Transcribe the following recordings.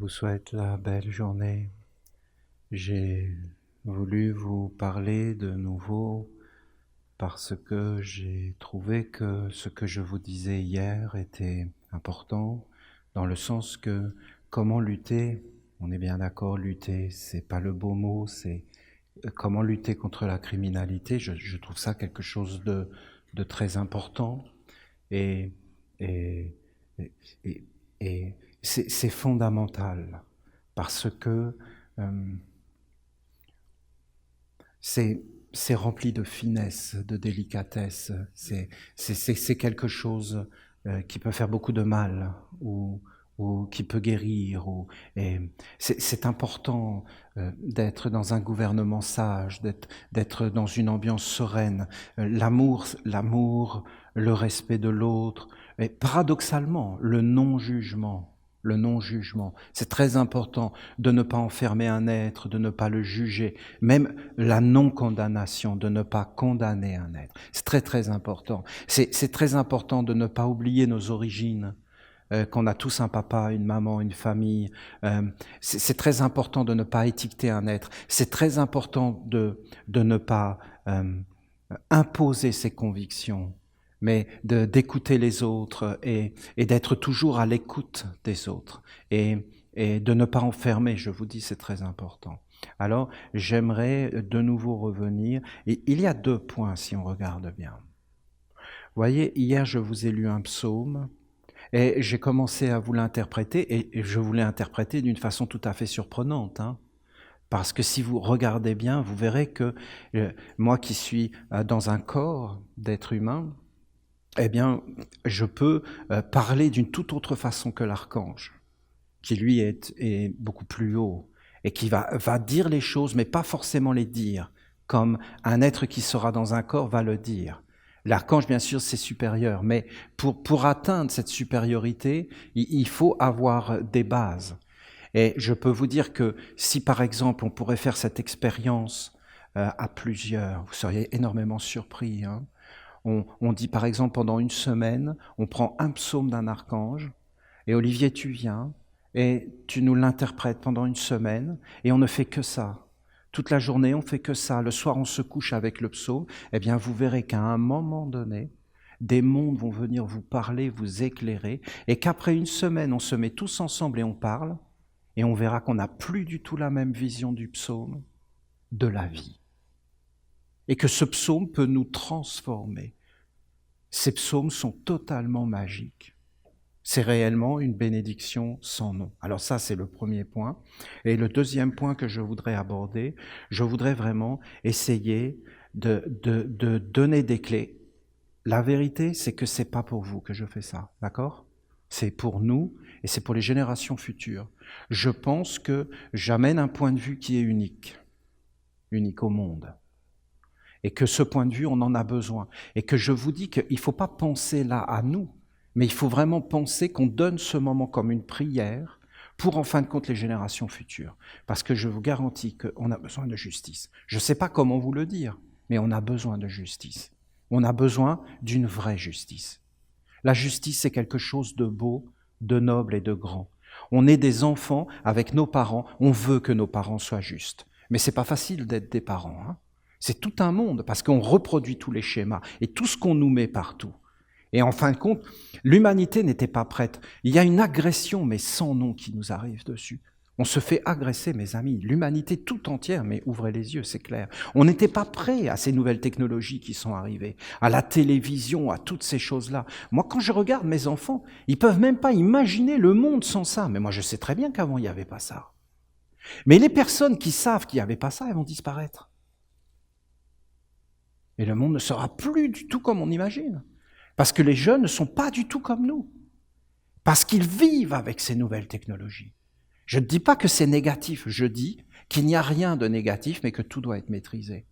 vous souhaite la belle journée. J'ai voulu vous parler de nouveau parce que j'ai trouvé que ce que je vous disais hier était important, dans le sens que comment lutter, on est bien d'accord, lutter, c'est pas le beau mot, c'est comment lutter contre la criminalité. Je trouve ça quelque chose de très important et, et, et, et- et c'est fondamental parce que euh, c'est c'est rempli de finesse, de délicatesse. C'est quelque chose qui peut faire beaucoup de mal ou qui peut guérir. Et c'est important d'être dans un gouvernement sage, d'être dans une ambiance sereine. L'amour, le respect de l'autre, et paradoxalement, le non-jugement. Le non-jugement. C'est très important de ne pas enfermer un être, de ne pas le juger, même la non-condamnation, de ne pas condamner un être. C'est très très important. C'est très important de ne pas oublier nos origines, qu'on a tous un papa, une maman, une famille. C'est très important de ne pas étiqueter un être. C'est très important de ne pas imposer ses convictions, mais d'écouter les autres et d'être toujours à l'écoute des autres et de ne pas enfermer, je vous dis, c'est très important. Alors, j'aimerais de nouveau revenir, et il y a 2 points si on regarde bien. Vous voyez, hier je vous ai lu un psaume, et j'ai commencé à vous l'interpréter, et je vous l'ai interprété d'une façon tout à fait surprenante, hein. Parce que si vous regardez bien, vous verrez que moi qui suis dans un corps d'être humain, eh bien, je peux parler d'une toute autre façon que l'archange, qui lui est beaucoup plus haut, et qui va dire les choses, mais pas forcément les dire, comme un être qui sera dans un corps va le dire. L'archange, bien sûr, c'est supérieur, mais pour atteindre cette supériorité, il faut avoir des bases. Et je peux vous dire que si, par exemple, on pourrait faire cette expérience à plusieurs, vous seriez énormément surpris, hein. On dit, par exemple, pendant une semaine, on prend un psaume d'un archange, et Olivier, tu viens, et tu nous l'interprètes pendant une semaine, et on ne fait que ça. Toute la journée, on fait que ça. Le soir, on se couche avec le psaume. Eh bien, vous verrez qu'à un moment donné, des mondes vont venir vous parler, vous éclairer, et qu'après une semaine, on se met tous ensemble et on parle, et on verra qu'on n'a plus du tout la même vision du psaume, de la vie. Et que ce psaume peut nous transformer. Ces psaumes sont totalement magiques. C'est réellement une bénédiction sans nom. Alors ça, c'est le premier point. Et le deuxième point que je voudrais aborder, je voudrais vraiment essayer de donner des clés. La vérité, c'est que c'est pas pour vous que je fais ça, d'accord? C'est pour nous et c'est pour les générations futures. Je pense que j'amène un point de vue qui est unique au monde. Et que ce point de vue, on en a besoin. Et que je vous dis qu'il ne faut pas penser là à nous, mais il faut vraiment penser qu'on donne ce moment comme une prière pour, en fin de compte, les générations futures. Parce que je vous garantis qu'on a besoin de justice. Je ne sais pas comment vous le dire, mais on a besoin de justice. On a besoin d'une vraie justice. La justice, c'est quelque chose de beau, de noble et de grand. On est des enfants avec nos parents, on veut que nos parents soient justes. Mais c'est pas facile d'être des parents, hein. C'est tout un monde, parce qu'on reproduit tous les schémas et tout ce qu'on nous met partout. Et en fin de compte, l'humanité n'était pas prête. Il y a une agression, mais sans nom, qui nous arrive dessus. On se fait agresser, mes amis. L'humanité tout entière, mais ouvrez les yeux, c'est clair. On n'était pas prêt à ces nouvelles technologies qui sont arrivées, à la télévision, à toutes ces choses-là. Moi, quand je regarde mes enfants, ils peuvent même pas imaginer le monde sans ça. Mais moi, je sais très bien qu'avant, il n'y avait pas ça. Mais les personnes qui savent qu'il n'y avait pas ça, elles vont disparaître. Et le monde ne sera plus du tout comme on imagine. Parce que les jeunes ne sont pas du tout comme nous. Parce qu'ils vivent avec ces nouvelles technologies. Je ne dis pas que c'est négatif, je dis qu'il n'y a rien de négatif, mais que tout doit être maîtrisé.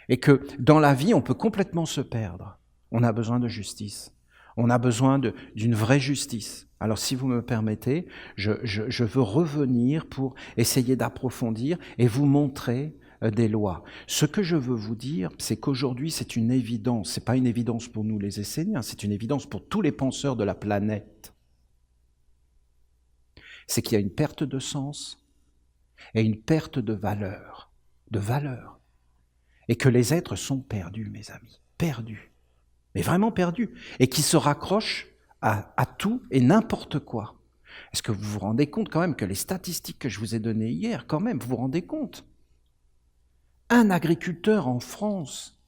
Et que dans la vie, on peut complètement se perdre. On a besoin de justice. On a besoin d'une vraie justice. Alors si vous me permettez, je veux revenir pour essayer d'approfondir et vous montrer des lois. Ce que je veux vous dire, c'est qu'aujourd'hui, c'est une évidence. Ce n'est pas une évidence pour nous les Esséniens, c'est une évidence pour tous les penseurs de la planète. c'est qu'il y a une perte de sens et une perte de valeur, et que les êtres sont perdus, mes amis, perdus, mais vraiment perdus, et qui se raccrochent à tout et n'importe quoi. Est-ce que vous vous rendez compte quand même que les statistiques que je vous ai données hier, quand même, vous vous rendez compte? Un agriculteur en France,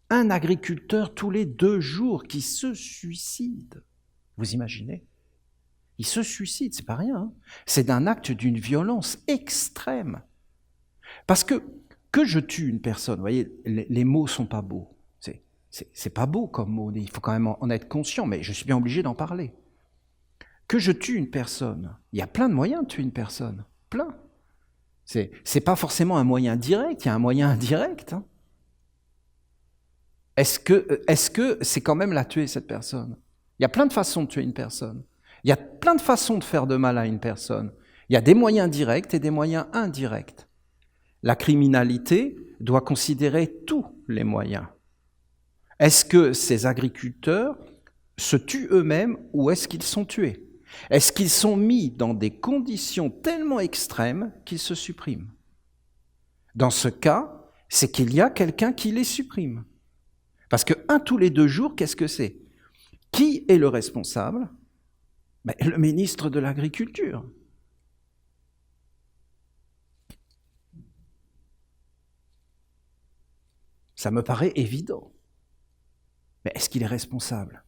un agriculteur tous les 2 jours qui se suicide. Vous imaginez? Il se suicide, c'est pas rien. Hein. C'est d'un acte d'une violence extrême. Parce que je tue une personne, vous voyez, les mots sont pas beaux. C'est pas beau comme mot, il faut quand même en être conscient, mais je suis bien obligé d'en parler. Que je tue une personne, il y a plein de moyens de tuer une personne, plein. C'est pas forcément un moyen direct, il y a un moyen indirect. Hein. Est-ce que c'est quand même la tuer, cette personne? Il y a plein de façons de tuer une personne. Il y a plein de façons de faire de mal à une personne. Il y a des moyens directs et des moyens indirects. La criminalité doit considérer tous les moyens. Est-ce que ces agriculteurs se tuent eux-mêmes ou est-ce qu'ils sont tués? Est-ce qu'ils sont mis dans des conditions tellement extrêmes qu'ils se suppriment? Dans ce cas, c'est qu'il y a quelqu'un qui les supprime. Parce que tous les 2 jours, qu'est-ce que c'est? Qui est le responsable? Le ministre de l'Agriculture. Ça me paraît évident. Mais est-ce qu'il est responsable?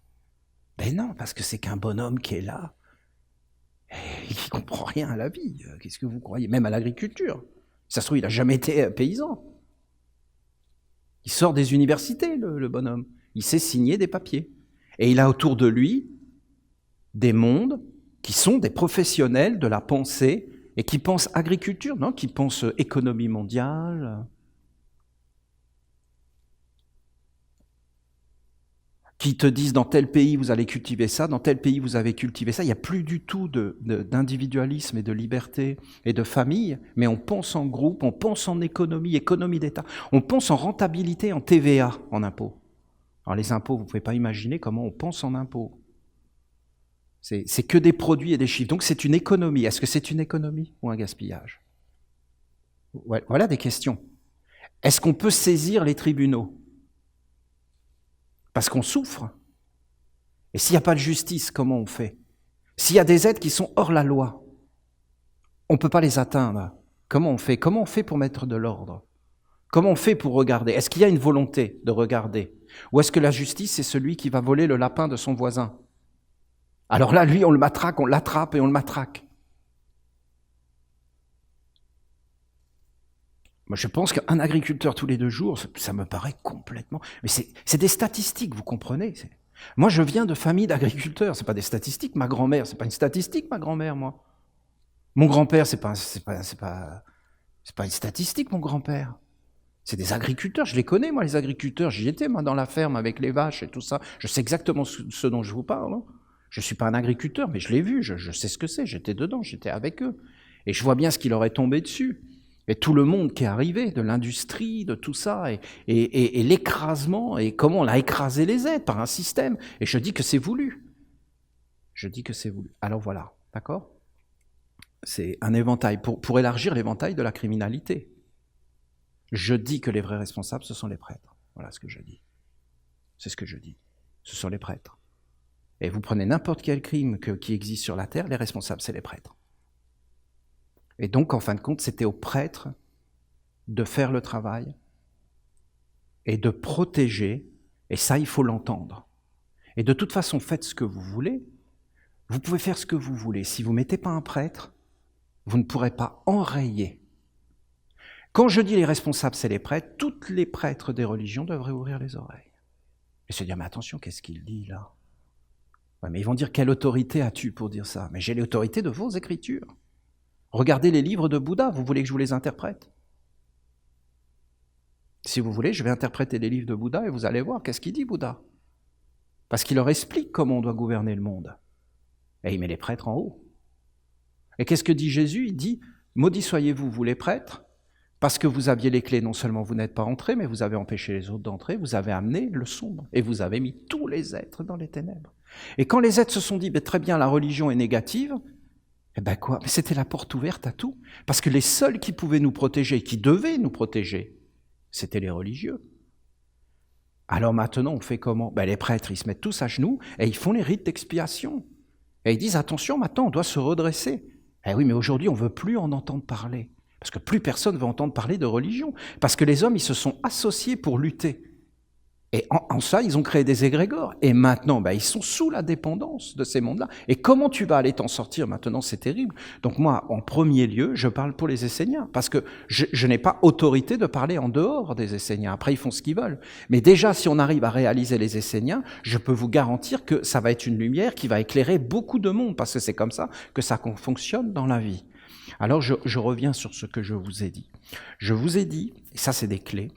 Non, parce que c'est qu'un bonhomme qui est là, et qui ne comprend rien à la vie. Qu'est-ce que vous croyez? Même à l'agriculture. Ça se trouve, il n'a jamais été paysan. Il sort des universités, le bonhomme. Il sait signer des papiers. Et il a autour de lui des mondes qui sont des professionnels de la pensée et qui pensent agriculture, non, qui pensent économie mondiale, qui te disent dans tel pays vous allez cultiver ça, dans tel pays vous avez cultivé ça. Il n'y a plus du tout d'individualisme et de liberté et de famille, mais on pense en groupe, on pense en économie d'État, on pense en rentabilité, en TVA, en impôts. Alors les impôts, vous ne pouvez pas imaginer comment on pense en impôts. C'est que des produits et des chiffres. Donc c'est une économie. Est-ce que c'est une économie ou un gaspillage? Ouais, voilà des questions. Est-ce qu'on peut saisir les tribunaux? Parce qu'on souffre. Et s'il n'y a pas de justice, comment on fait? S'il y a des aides qui sont hors la loi, on ne peut pas les atteindre. Comment on fait? Comment on fait pour mettre de l'ordre? Comment on fait pour regarder? Est-ce qu'il y a une volonté de regarder? Ou est-ce que la justice, c'est celui qui va voler le lapin de son voisin? Alors là, lui, on le matraque, on l'attrape et on le matraque. Moi, je pense qu'un agriculteur tous les 2 jours, ça me paraît complètement... Mais c'est des statistiques, vous comprenez? Moi, je viens de famille d'agriculteurs, c'est pas des statistiques. Ma grand-mère, c'est pas une statistique, ma grand-mère, moi. Mon grand-père, c'est pas une statistique, mon grand-père. C'est des agriculteurs, je les connais, moi, les agriculteurs. J'y étais, moi, dans la ferme, avec les vaches et tout ça. Je sais exactement ce dont je vous parle. Hein. Je suis pas un agriculteur, mais je l'ai vu, je sais ce que c'est. J'étais dedans, j'étais avec eux. Et je vois bien ce qui leur est tombé dessus. Et tout le monde qui est arrivé, de l'industrie, de tout ça, et l'écrasement, et comment on a écrasé les aides par un système. Et je dis que c'est voulu. Je dis que c'est voulu. Alors voilà, d'accord? C'est un éventail, pour élargir l'éventail de la criminalité. Je dis que les vrais responsables, ce sont les prêtres. Voilà ce que je dis. C'est ce que je dis. Ce sont les prêtres. Et vous prenez n'importe quel crime qui existe sur la terre, les responsables, c'est les prêtres. Et donc, en fin de compte, c'était aux prêtres de faire le travail et de protéger, et ça, il faut l'entendre. Et de toute façon, faites ce que vous voulez, vous pouvez faire ce que vous voulez. Si vous ne mettez pas un prêtre, vous ne pourrez pas enrayer. Quand je dis les responsables, c'est les prêtres, toutes les prêtres des religions devraient ouvrir les oreilles. Et se dire, mais attention, qu'est-ce qu'il dit là? Ouais, mais ils vont dire, quelle autorité as-tu pour dire ça? Mais j'ai l'autorité de vos écritures. Regardez les livres de Bouddha, vous voulez que je vous les interprète? Si vous voulez, je vais interpréter les livres de Bouddha et vous allez voir qu'est-ce qu'il dit Bouddha. Parce qu'il leur explique comment on doit gouverner le monde. Et il met les prêtres en haut. Et qu'est-ce que dit Jésus? Il dit, maudits soyez-vous, vous les prêtres, parce que vous aviez les clés, non seulement vous n'êtes pas entrés, mais vous avez empêché les autres d'entrer, vous avez amené le sombre, et vous avez mis tous les êtres dans les ténèbres. Et quand les êtres se sont dit, très bien, la religion est négative, Eh ben quoi? Mais c'était la porte ouverte à tout. Parce que les seuls qui pouvaient nous protéger, qui devaient nous protéger, c'était les religieux. Alors maintenant, on fait comment? Ben les prêtres, ils se mettent tous à genoux et ils font les rites d'expiation. Et ils disent, attention, maintenant, on doit se redresser. Eh oui, mais aujourd'hui, on ne veut plus en entendre parler. Parce que plus personne ne veut entendre parler de religion. Parce que les hommes, ils se sont associés pour lutter. Et en ça, ils ont créé des égrégores. Et maintenant, ils sont sous la dépendance de ces mondes-là. Et comment tu vas aller t'en sortir maintenant? C'est terrible. Donc moi, en premier lieu, je parle pour les Esséniens. Parce que je n'ai pas autorité de parler en dehors des Esséniens. Après, ils font ce qu'ils veulent. Mais déjà, si on arrive à réaliser les Esséniens, je peux vous garantir que ça va être une lumière qui va éclairer beaucoup de monde. Parce que c'est comme ça que ça fonctionne dans la vie. Alors, je reviens sur ce que je vous ai dit. Je vous ai dit, et ça c'est des clés,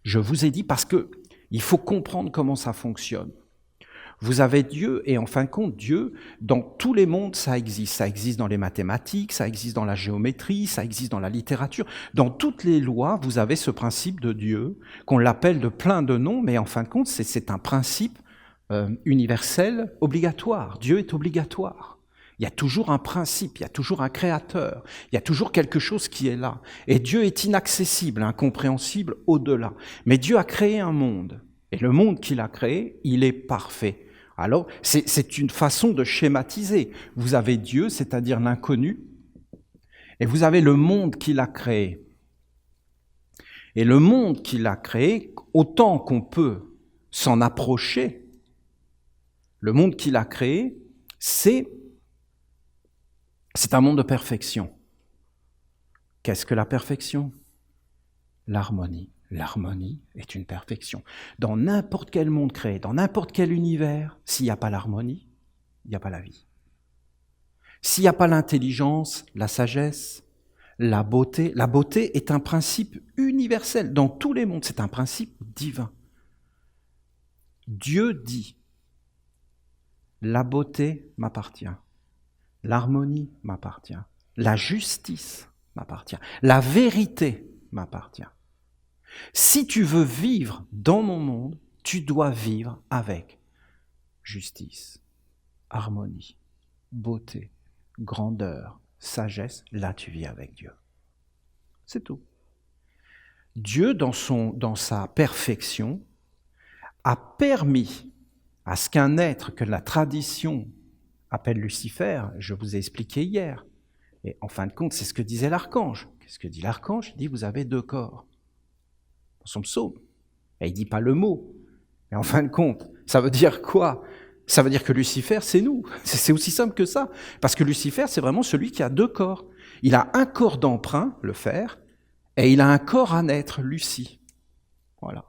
je vous ai dit parce que il faut comprendre comment ça fonctionne. Vous avez Dieu, et en fin de compte, Dieu, dans tous les mondes, ça existe. Ça existe dans les mathématiques, ça existe dans la géométrie, ça existe dans la littérature. Dans toutes les lois, vous avez ce principe de Dieu, qu'on l'appelle de plein de noms, mais en fin de compte, c'est un principe universel obligatoire. Dieu est obligatoire. Il y a toujours un principe, il y a toujours un créateur, il y a toujours quelque chose qui est là. Et Dieu est inaccessible, incompréhensible au-delà. Mais Dieu a créé un monde. Et le monde qu'il a créé, il est parfait. Alors, c'est une façon de schématiser. Vous avez Dieu, c'est-à-dire l'inconnu, et vous avez le monde qu'il a créé. Et le monde qu'il a créé, autant qu'on peut s'en approcher, le monde qu'il a créé, c'est un monde de perfection. Qu'est-ce que la perfection? L'harmonie. L'harmonie est une perfection. Dans n'importe quel monde créé, dans n'importe quel univers, s'il n'y a pas l'harmonie, il n'y a pas la vie. S'il n'y a pas l'intelligence, la sagesse, la beauté est un principe universel. Dans tous les mondes, c'est un principe divin. Dieu dit, la beauté m'appartient. L'harmonie m'appartient. La justice m'appartient. La vérité m'appartient. Si tu veux vivre dans mon monde, tu dois vivre avec justice, harmonie, beauté, grandeur, sagesse. Là, tu vis avec Dieu. C'est tout. Dieu, dans sa perfection, a permis à ce qu'un être que la tradition appelle Lucifer, je vous ai expliqué hier. Et en fin de compte, c'est ce que disait l'archange. Qu'est-ce que dit l'archange? Il dit, vous avez deux corps. Dans son psaume. Et il ne dit pas le mot. Mais en fin de compte, ça veut dire quoi? Ça veut dire que Lucifer, c'est nous. C'est aussi simple que ça. Parce que Lucifer, c'est vraiment celui qui a deux corps. Il a un corps d'emprunt, le fer, et il a un corps à naître, Lucie. Voilà.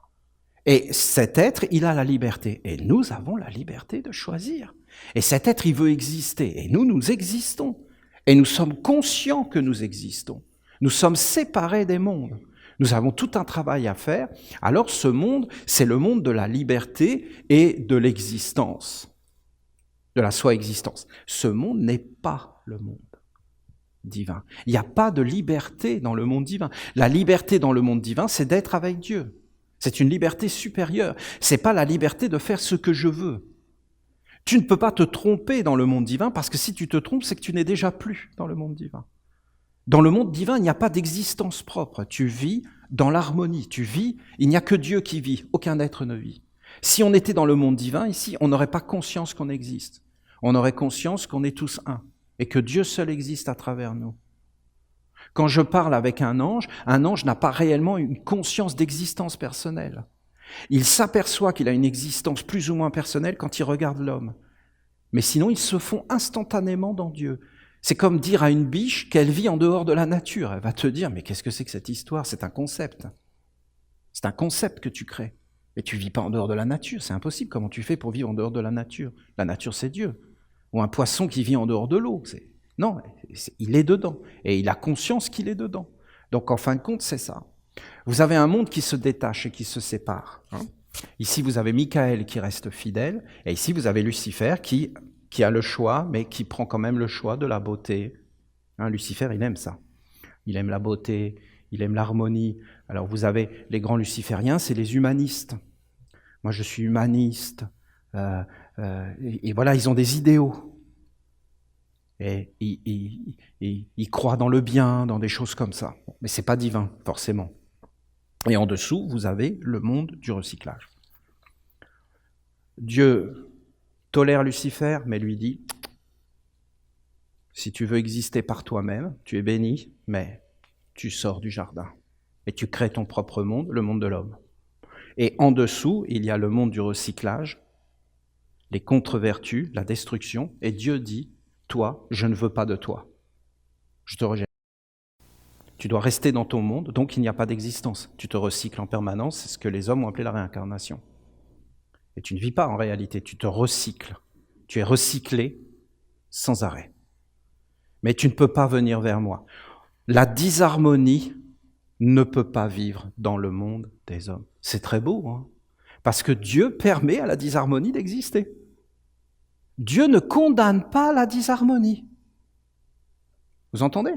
Et cet être, il a la liberté. Et nous avons la liberté de choisir. Et cet être, il veut exister. Et nous existons. Et nous sommes conscients que nous existons. Nous sommes séparés des mondes. Nous avons tout un travail à faire. Alors ce monde, c'est le monde de la liberté et de l'existence, de la soi-existence. Ce monde n'est pas le monde divin. Il n'y a pas de liberté dans le monde divin. La liberté dans le monde divin, c'est d'être avec Dieu. C'est une liberté supérieure. C'est pas la liberté de faire ce que je veux. Tu ne peux pas te tromper dans le monde divin, parce que si tu te trompes, c'est que tu n'es déjà plus dans le monde divin. Dans le monde divin, il n'y a pas d'existence propre. Tu vis dans l'harmonie. Tu vis, il n'y a que Dieu qui vit. Aucun être ne vit. Si on était dans le monde divin, ici, on n'aurait pas conscience qu'on existe. On aurait conscience qu'on est tous un. Et que Dieu seul existe à travers nous. Quand je parle avec un ange n'a pas réellement une conscience d'existence personnelle. Il s'aperçoit qu'il a une existence plus ou moins personnelle quand il regarde l'homme. Mais sinon, ils se font instantanément dans Dieu. C'est comme dire à une biche qu'elle vit en dehors de la nature. Elle va te dire, mais qu'est-ce que c'est que cette histoire? C'est un concept. C'est un concept que tu crées. Mais tu vis pas en dehors de la nature, c'est impossible. Comment tu fais pour vivre en dehors de la nature? La nature, c'est Dieu. Ou un poisson qui vit en dehors de l'eau. Non, il est dedans. Et il a conscience qu'il est dedans. Donc en fin de compte, c'est ça. Vous avez un monde qui se détache et qui se sépare. Ici, vous avez Michael qui reste fidèle. Et ici, vous avez Lucifer qui a le choix, mais qui prend quand même le choix de la beauté. Lucifer, il aime ça. Il aime la beauté, il aime l'harmonie. Alors vous avez les grands lucifériens, c'est les humanistes. Moi, je suis humaniste. Et voilà, ils ont des idéaux. Et il croit dans le bien, dans des choses comme ça. Mais c'est pas divin, forcément. Et en dessous, vous avez le monde du recyclage. Dieu tolère Lucifer, mais lui dit, si tu veux exister par toi-même, tu es béni, mais tu sors du jardin. Et tu crées ton propre monde, le monde de l'homme. Et en dessous, il y a le monde du recyclage, les contre-vertus, la destruction. Et Dieu dit, toi, je ne veux pas de toi. Je te rejette. Tu dois rester dans ton monde, donc il n'y a pas d'existence. Tu te recycles en permanence, c'est ce que les hommes ont appelé la réincarnation. Et tu ne vis pas en réalité, tu te recycles. Tu es recyclé sans arrêt. Mais tu ne peux pas venir vers moi. La disharmonie ne peut pas vivre dans le monde des hommes. C'est très beau, hein, parce que Dieu permet à la disharmonie d'exister. Dieu ne condamne pas la disharmonie. Vous entendez ?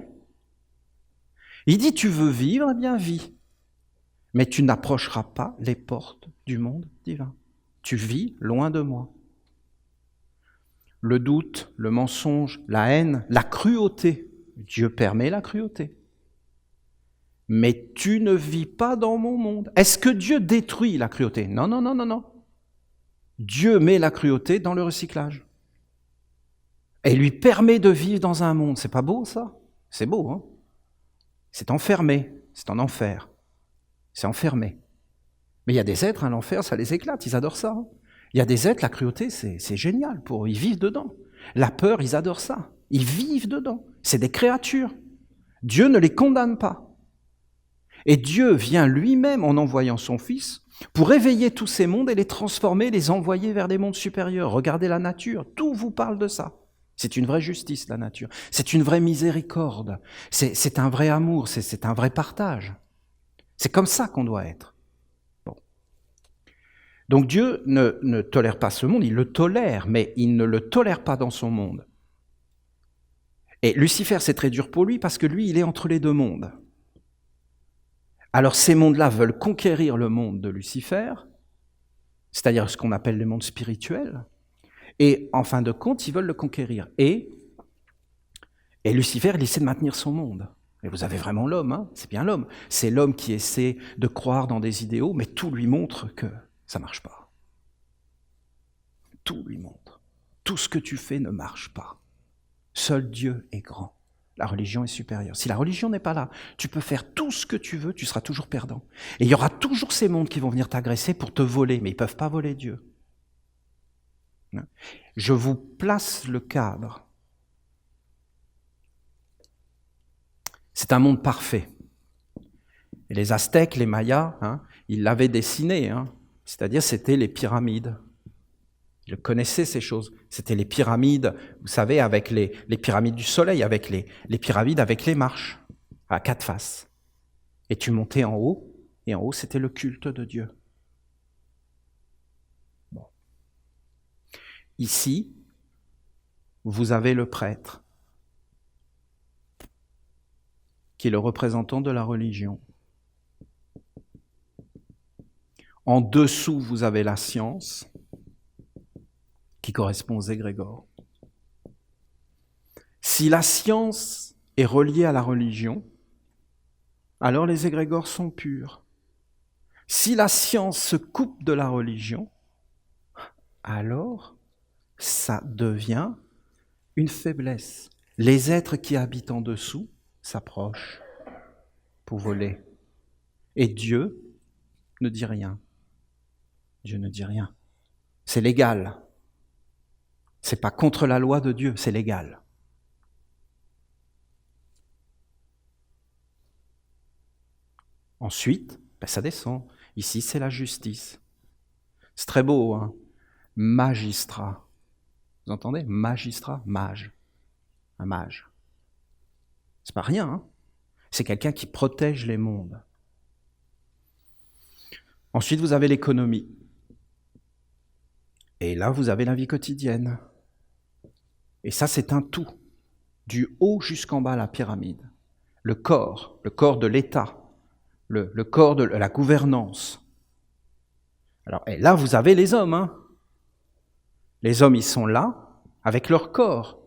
Il dit, tu veux vivre, eh bien vis. Mais tu n'approcheras pas les portes du monde divin. Tu vis loin de moi. Le doute, le mensonge, la haine, la cruauté. Dieu permet la cruauté. Mais tu ne vis pas dans mon monde. Est-ce que Dieu détruit la cruauté ? Non, non, non, non, non. Dieu met la cruauté dans le recyclage. Et lui permet de vivre dans un monde. C'est pas beau, ça ? C'est beau, hein ? C'est enfermé, c'est en enfer. C'est enfermé. Mais il y a des êtres, hein, l'enfer, ça les éclate, ils adorent ça. Hein. Il y a des êtres, la cruauté, c'est génial pour eux, ils vivent dedans. La peur, ils adorent ça. Ils vivent dedans. C'est des créatures. Dieu ne les condamne pas. Et Dieu vient lui-même en envoyant son Fils pour réveiller tous ces mondes et les transformer, les envoyer vers des mondes supérieurs. Regardez la nature, tout vous parle de ça. C'est une vraie justice, la nature. C'est une vraie miséricorde. C'est un vrai amour, c'est un vrai partage. C'est comme ça qu'on doit être. Bon. Donc Dieu ne tolère pas ce monde, il le tolère, mais il ne le tolère pas dans son monde. Et Lucifer, c'est très dur pour lui parce que lui, il est entre les deux mondes. Alors ces mondes-là veulent conquérir le monde de Lucifer, c'est-à-dire ce qu'on appelle le monde spirituel, et en fin de compte, ils veulent le conquérir. Et Lucifer, il essaie de maintenir son monde. Et vous avez vraiment l'homme, hein, c'est bien l'homme. C'est l'homme qui essaie de croire dans des idéaux, mais tout lui montre que ça ne marche pas. Tout lui montre. Tout ce que tu fais ne marche pas. Seul Dieu est grand. La religion est supérieure. Si la religion n'est pas là, tu peux faire tout ce que tu veux, tu seras toujours perdant. Et il y aura toujours ces mondes qui vont venir t'agresser pour te voler, mais ils ne peuvent pas voler Dieu. Je vous place le cadre. C'est un monde parfait. Et les Aztèques, les Mayas, hein, ils l'avaient dessiné. Hein, c'est-à-dire, c'était les pyramides. Ils connaissaient ces choses. C'était les pyramides, vous savez, avec les pyramides du soleil, avec les pyramides avec les marches, à 4 faces. Et tu montais en haut, et en haut, c'était le culte de Dieu. Bon. Ici, vous avez le prêtre, qui est le représentant de la religion. En dessous, vous avez la science, qui correspond aux égrégores. Si la science est reliée à la religion, alors les égrégores sont purs. Si la science se coupe de la religion, alors ça devient une faiblesse. Les êtres qui habitent en dessous s'approchent pour voler. Et Dieu ne dit rien. Dieu ne dit rien. C'est légal. C'est pas contre la loi de Dieu, c'est légal. Ensuite, ça descend. Ici, c'est la justice. C'est très beau, hein. Magistrat. Vous entendez ? Magistrat, mage. Un mage. C'est pas rien, hein. C'est quelqu'un qui protège les mondes. Ensuite, vous avez l'économie. Et là, vous avez la vie quotidienne. Et ça, c'est un tout. Du haut jusqu'en bas, la pyramide. Le corps de l'État, le corps de la gouvernance. Alors, et là, vous avez les hommes. Hein. Les hommes, ils sont là, avec leur corps,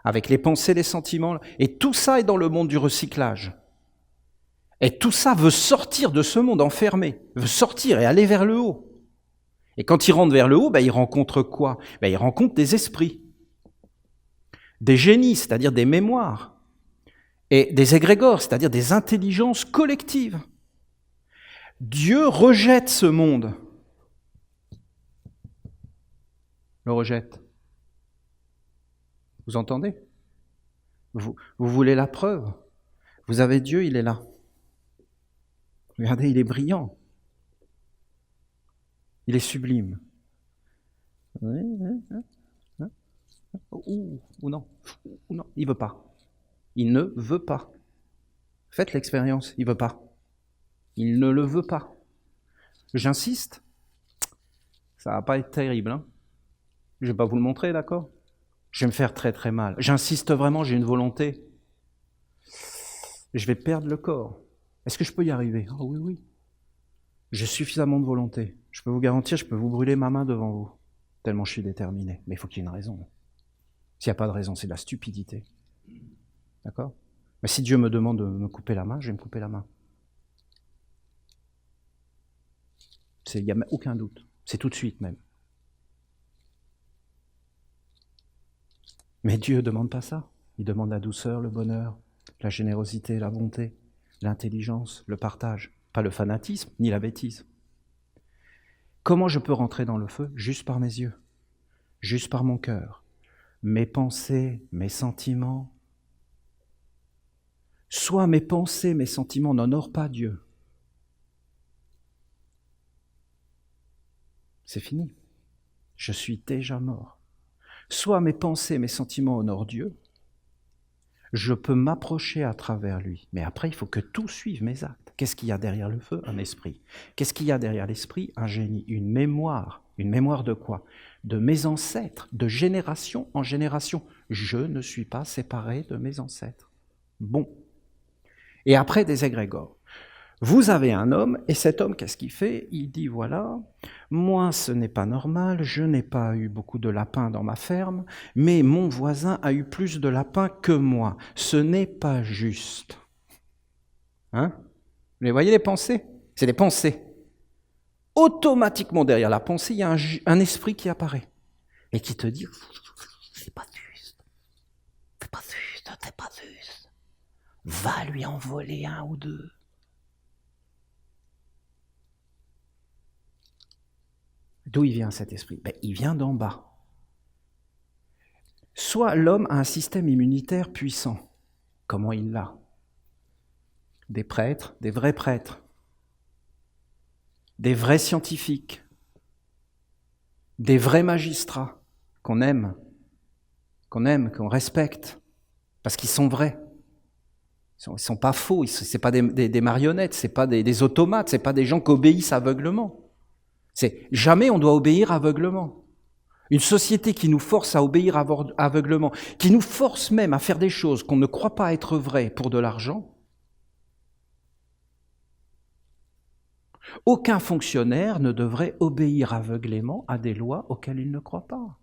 avec les pensées, les sentiments. Et tout ça est dans le monde du recyclage. Et tout ça veut sortir de ce monde enfermé, veut sortir et aller vers le haut. Et quand il rentre vers le haut, il rencontre quoi? Il rencontre des esprits, des génies, c'est-à-dire des mémoires, et des égrégores, c'est-à-dire des intelligences collectives. Dieu rejette ce monde. Le rejette. Vous entendez? Vous voulez la preuve? Vous avez Dieu, il est là. Regardez, il est brillant. Il est sublime. Ou non, il veut pas. Il ne veut pas. Faites l'expérience, il veut pas. Il ne le veut pas. J'insiste, ça va pas être terrible, hein. Je vais pas vous le montrer, d'accord? Je vais me faire très très mal. J'insiste vraiment, j'ai une volonté. Je vais perdre le corps. Est-ce que je peux y arriver? Oh oui, oui. J'ai suffisamment de volonté. Je peux vous garantir, je peux vous brûler ma main devant vous. Tellement je suis déterminé. Mais il faut qu'il y ait une raison. S'il n'y a pas de raison, c'est de la stupidité. D'accord? Mais si Dieu me demande de me couper la main, je vais me couper la main. Il n'y a aucun doute. C'est tout de suite même. Mais Dieu ne demande pas ça. Il demande la douceur, le bonheur, la générosité, la bonté, l'intelligence, le partage. Pas le fanatisme, ni la bêtise. Comment je peux rentrer dans le feu? Juste par mes yeux, juste par mon cœur. Mes pensées, mes sentiments. Soit mes pensées, mes sentiments n'honorent pas Dieu. C'est fini. Je suis déjà mort. Soit mes pensées, mes sentiments honorent Dieu. Je peux m'approcher à travers lui. Mais après, il faut que tout suive mes actes. Qu'est-ce qu'il y a derrière le feu? Un esprit. Qu'est-ce qu'il y a derrière l'esprit? Un génie, une mémoire. Une mémoire de quoi? De mes ancêtres, de génération en génération. Je ne suis pas séparé de mes ancêtres. Bon. Et après, des égrégores. Vous avez un homme, et cet homme, qu'est-ce qu'il fait? Il dit, voilà, moi, ce n'est pas normal, je n'ai pas eu beaucoup de lapins dans ma ferme, mais mon voisin a eu plus de lapins que moi. Ce n'est pas juste. Hein? Vous les voyez, les pensées? C'est des pensées. Automatiquement, derrière la pensée, il y a un esprit qui apparaît, et qui te dit, c'est pas juste. C'est pas juste, c'est pas juste. Va lui en voler un ou deux. D'où il vient cet esprit? Il vient d'en bas. Soit l'homme a un système immunitaire puissant. Comment il l'a? Des prêtres, des vrais prêtres, des vrais scientifiques, des vrais magistrats qu'on aime, qu'on respecte, parce qu'ils sont vrais. Ils ne sont pas faux, ce n'est pas des marionnettes, ce n'est pas des automates, ce n'est pas des gens qui obéissent aveuglement. Jamais on doit obéir aveuglement. Une société qui nous force à obéir aveuglement, qui nous force même à faire des choses qu'on ne croit pas être vraies pour de l'argent. Aucun fonctionnaire ne devrait obéir aveuglément à des lois auxquelles il ne croit pas.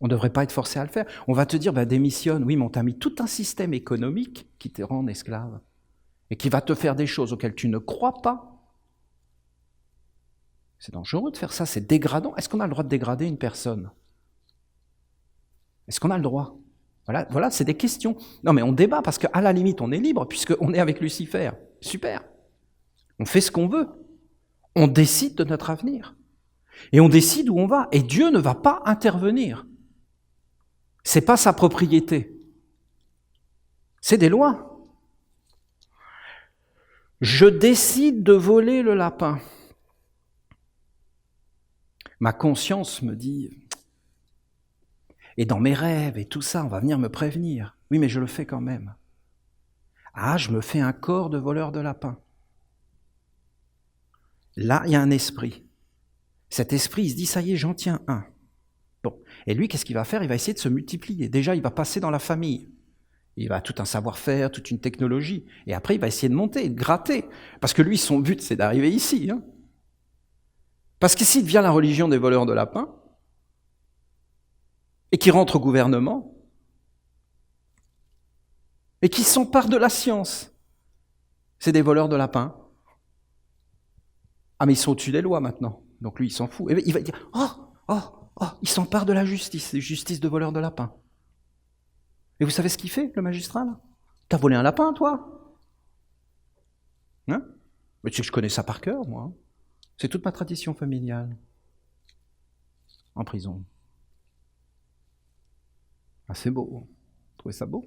On ne devrait pas être forcé à le faire. On va te dire, démissionne. Oui, mais on t'a mis tout un système économique qui te rend esclave et qui va te faire des choses auxquelles tu ne crois pas. C'est dangereux de faire ça, c'est dégradant. Est-ce qu'on a le droit de dégrader une personne? Est-ce qu'on a le droit? Voilà, c'est des questions. Non, mais on débat parce qu'à la limite, on est libre puisqu'on est avec Lucifer. Super. On fait ce qu'on veut. On décide de notre avenir. Et on décide où on va. Et Dieu ne va pas intervenir. C'est pas sa propriété. C'est des lois. Je décide de voler le lapin. Ma conscience me dit, et dans mes rêves et tout ça, on va venir me prévenir. Oui, mais je le fais quand même. Ah, je me fais un corps de voleur de lapin. Là, il y a un esprit. Cet esprit, il se dit, ça y est, j'en tiens un. Bon. Et lui, qu'est-ce qu'il va faire? Il va essayer de se multiplier. Déjà, il va passer dans la famille. Il va tout un savoir-faire, toute une technologie. Et après, il va essayer de monter, de gratter. Parce que lui, son but, c'est d'arriver ici. Hein. Parce qu'ici devient la religion des voleurs de lapins, et qui rentre au gouvernement, et qui s'emparent de la science. C'est des voleurs de lapins. Ah, mais ils sont au-dessus des lois maintenant. Donc lui, il s'en fout. Et il va dire, il s'empare de la justice de voleurs de lapins. Et vous savez ce qu'il fait, le magistrat, là? T'as volé un lapin, toi? Hein? Mais tu sais que je connais ça par cœur, moi. C'est toute ma tradition familiale. En prison. Ah, c'est beau. Vous trouvez ça beau?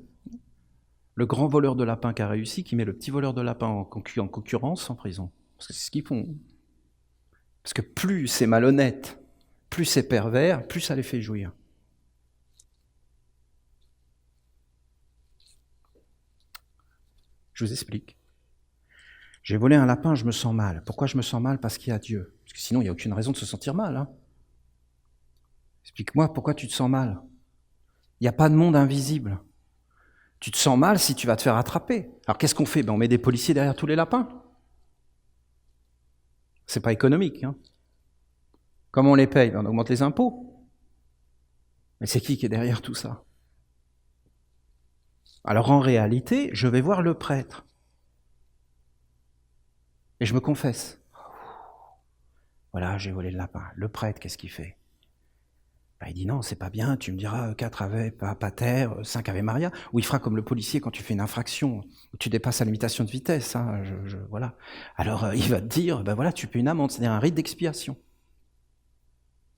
Le grand voleur de lapin qui a réussi, qui met le petit voleur de lapin en concurrence en prison. Parce que c'est ce qu'ils font. Parce que plus c'est malhonnête, plus c'est pervers, plus ça les fait jouir. Je vous explique. J'ai volé un lapin, je me sens mal. Pourquoi je me sens mal? Parce qu'il y a Dieu. Parce que sinon, il n'y a aucune raison de se sentir mal. Hein. Explique-moi pourquoi tu te sens mal. Il n'y a pas de monde invisible. Tu te sens mal si tu vas te faire attraper. Alors qu'est-ce qu'on fait? On met des policiers derrière tous les lapins. C'est pas économique. Hein. Comment on les paye? On augmente les impôts. Mais c'est qui est derrière tout ça? Alors en réalité, je vais voir le prêtre. Et je me confesse. Voilà, j'ai volé le lapin. Le prêtre, qu'est-ce qu'il fait? Il dit non, c'est pas bien, tu me diras 4 Ave Pater, 5 Ave Maria, ou il fera comme le policier quand tu fais une infraction, où tu dépasses la limitation de vitesse, hein, voilà. Alors il va te dire, voilà, tu paies une amende, c'est-à-dire un rite d'expiation.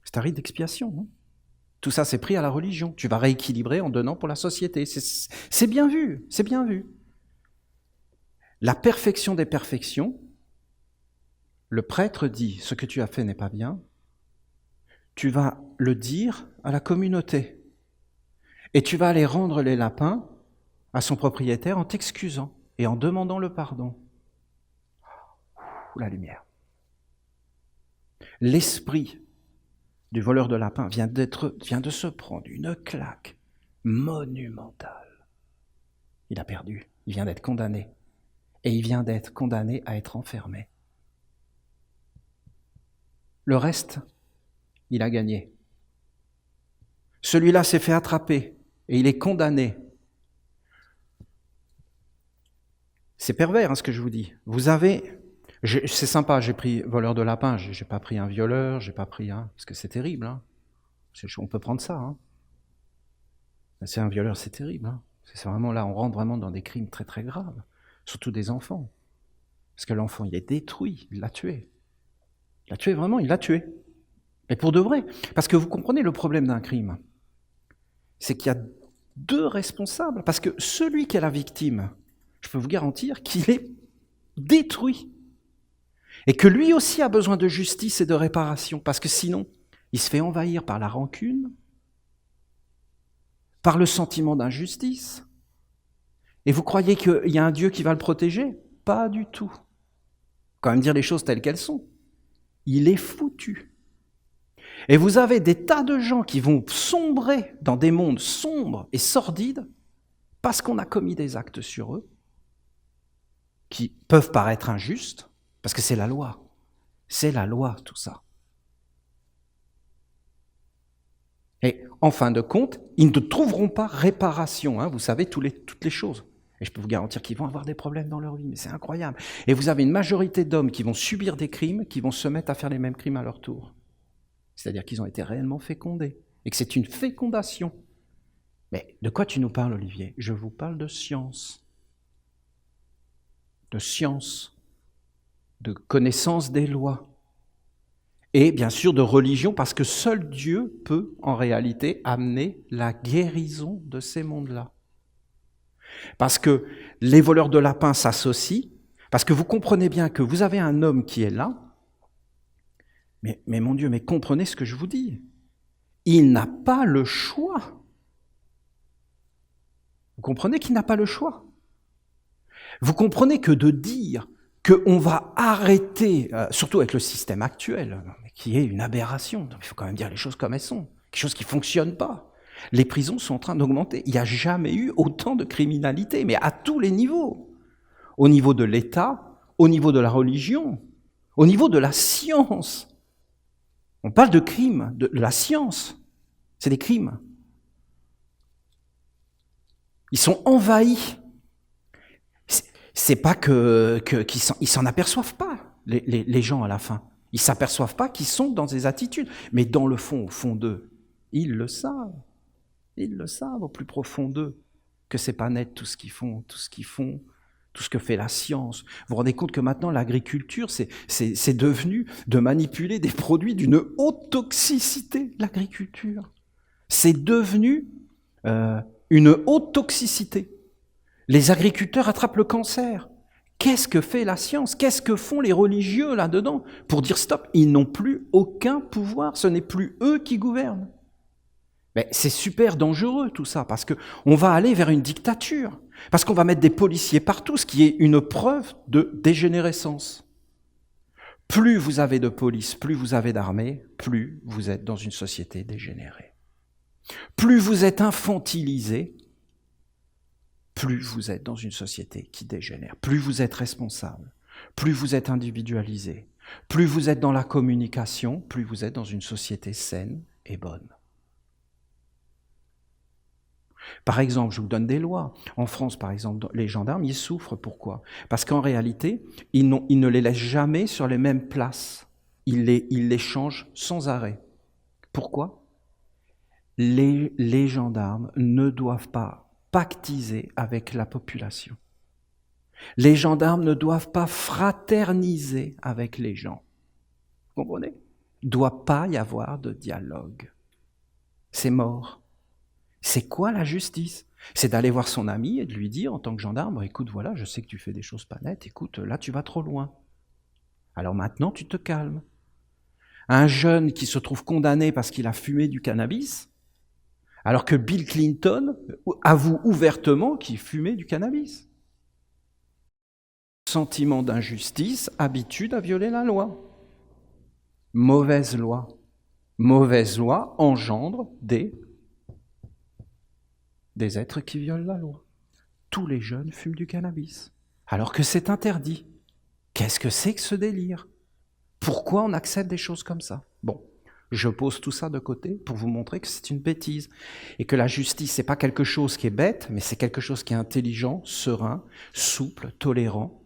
C'est un rite d'expiation, non? Tout ça, c'est pris à la religion. Tu vas rééquilibrer en donnant pour la société. C'est bien vu, c'est bien vu. La perfection des perfections, le prêtre dit, ce que tu as fait n'est pas bien, tu vas le dire à la communauté. Et tu vas aller rendre les lapins à son propriétaire en t'excusant et en demandant le pardon. La lumière. L'esprit du voleur de lapins vient de se prendre une claque monumentale. Il a perdu, il vient d'être condamné. Et il vient d'être condamné à être enfermé. Le reste, il a gagné. Celui-là s'est fait attraper et il est condamné. C'est pervers, hein, ce que je vous dis. C'est sympa, j'ai pris voleur de lapin, j'ai pas pris un violeur, j'ai pas pris un... Parce que c'est terrible, hein. On peut prendre ça, hein. C'est un violeur, c'est terrible, hein. C'est vraiment là, on rentre vraiment dans des crimes très très graves. Surtout des enfants. Parce que l'enfant, il est détruit, il l'a tué. Il l'a tué vraiment, il l'a tué. Et pour de vrai. Parce que vous comprenez le problème d'un crime. C'est qu'il y a 2 responsables. Parce que celui qui est la victime, je peux vous garantir qu'il est détruit. Et que lui aussi a besoin de justice et de réparation. Parce que sinon, il se fait envahir par la rancune, par le sentiment d'injustice. Et vous croyez qu'il y a un Dieu qui va le protéger? Pas du tout. Quand même dire les choses telles qu'elles sont. Il est foutu. Et vous avez des tas de gens qui vont sombrer dans des mondes sombres et sordides parce qu'on a commis des actes sur eux qui peuvent paraître injustes, parce que c'est la loi. C'est la loi, tout ça. Et en fin de compte, ils ne trouveront pas réparation, hein, vous savez, toutes les choses. Et je peux vous garantir qu'ils vont avoir des problèmes dans leur vie, mais c'est incroyable. Et vous avez une majorité d'hommes qui vont subir des crimes, qui vont se mettre à faire les mêmes crimes à leur tour. C'est-à-dire qu'ils ont été réellement fécondés, et que c'est une fécondation. Mais de quoi tu nous parles, Olivier? Je vous parle de science. De science, de connaissance des lois. Et bien sûr de religion, parce que seul Dieu peut en réalité amener la guérison de ces mondes-là. Parce que les voleurs de lapins s'associent, parce que vous comprenez bien que vous avez un homme qui est là, mais mon Dieu, mais comprenez ce que je vous dis. Il n'a pas le choix. Vous comprenez qu'il n'a pas le choix. Vous comprenez que de dire qu'on va arrêter, surtout avec le système actuel, qui est une aberration, donc il faut quand même dire les choses comme elles sont, quelque chose qui ne fonctionne pas. Les prisons sont en train d'augmenter. Il n'y a jamais eu autant de criminalité, mais à tous les niveaux. Au niveau de l'État, au niveau de la religion, au niveau de la science. On parle de crimes, de la science. C'est des crimes. Ils sont envahis C'est pas qu'ils s'en aperçoivent pas, les gens à la fin. Ils s'aperçoivent pas qu'ils sont dans des attitudes. Mais dans le fond, au fond d'eux, ils le savent. Ils le savent au plus profond d'eux, que c'est pas net tout ce qu'ils font, tout ce que fait la science. Vous vous rendez compte que maintenant, l'agriculture, c'est devenu de manipuler des produits d'une haute toxicité, l'agriculture. C'est devenu une haute toxicité. Les agriculteurs attrapent le cancer. Qu'est-ce que fait la science? Qu'est-ce que font les religieux là-dedans? Pour dire stop, ils n'ont plus aucun pouvoir, ce n'est plus eux qui gouvernent. Mais c'est super dangereux tout ça, parce qu'on va aller vers une dictature, parce qu'on va mettre des policiers partout, ce qui est une preuve de dégénérescence. Plus vous avez de police, plus vous avez d'armée, plus vous êtes dans une société dégénérée. Plus vous êtes infantilisé, plus vous êtes dans une société qui dégénère. Plus vous êtes responsable, plus vous êtes individualisé, plus vous êtes dans la communication, plus vous êtes dans une société saine et bonne. Par exemple, je vous donne des lois. En France, par exemple, les gendarmes, ils souffrent. Pourquoi? Parce qu'en réalité, ils ne les laissent jamais sur les mêmes places. Ils les changent sans arrêt. Pourquoi? Les gendarmes ne doivent pas pactiser avec la population. Les gendarmes ne doivent pas fraterniser avec les gens. Vous comprenez? Il ne doit pas y avoir de dialogue. C'est mort. C'est quoi la justice? C'est d'aller voir son ami et de lui dire en tant que gendarme, écoute, voilà, je sais que tu fais des choses pas nettes, écoute, là tu vas trop loin. Alors maintenant tu te calmes. Un jeune qui se trouve condamné parce qu'il a fumé du cannabis, alors que Bill Clinton avoue ouvertement qu'il fumait du cannabis. Sentiment d'injustice, habitude à violer la loi. Mauvaise loi. Mauvaise loi engendre des êtres qui violent la loi. Tous les jeunes fument du cannabis, alors que c'est interdit. Qu'est-ce que c'est que ce délire? Pourquoi on accepte des choses comme ça? Bon, je pose tout ça de côté pour vous montrer que c'est une bêtise et que la justice, c'est pas quelque chose qui est bête, mais c'est quelque chose qui est intelligent, serein, souple, tolérant,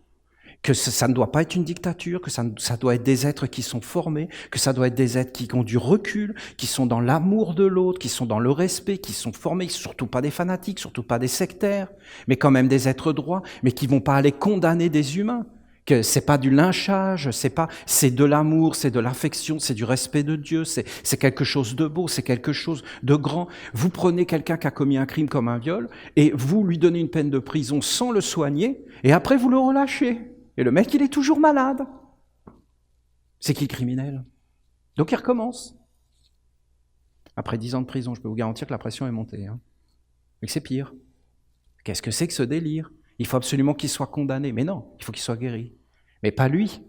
que ça ne doit pas être une dictature, que ça doit être des êtres qui sont formés, que ça doit être des êtres qui ont du recul, qui sont dans l'amour de l'autre, qui sont dans le respect, qui sont formés, surtout pas des fanatiques, surtout pas des sectaires, mais quand même des êtres droits, mais qui vont pas aller condamner des humains, que c'est pas du lynchage, c'est de l'amour, c'est de l'affection, c'est du respect de Dieu, c'est quelque chose de beau, c'est quelque chose de grand. Vous prenez quelqu'un qui a commis un crime comme un viol, et vous lui donnez une peine de prison sans le soigner, et après vous le relâchez. Et le mec, il est toujours malade. C'est qui le criminel? Donc il recommence. Après 10 ans de prison, je peux vous garantir que la pression est montée. Mais c'est pire. Qu'est-ce que c'est que ce délire? Il faut absolument qu'il soit condamné. Mais non, il faut qu'il soit guéri. Mais pas lui,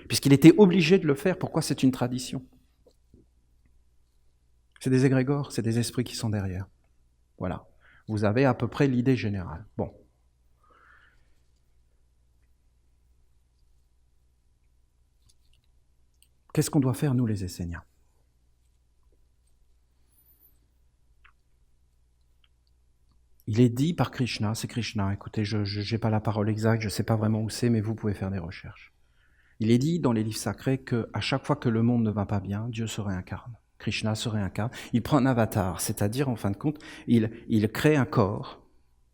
puisqu'il était obligé de le faire. Pourquoi? C'est une tradition. C'est des égrégores, c'est des esprits qui sont derrière. Voilà. Vous avez à peu près l'idée générale. Bon. Qu'est-ce qu'on doit faire, nous, les Esséniens? Il est dit par Krishna, c'est Krishna, écoutez, je n'ai pas la parole exacte, je ne sais pas vraiment où c'est, mais vous pouvez faire des recherches. Il est dit dans les livres sacrés qu'à chaque fois que le monde ne va pas bien, Dieu se réincarne. Krishna se réincarne. Il prend un avatar, c'est-à-dire, en fin de compte, il crée un corps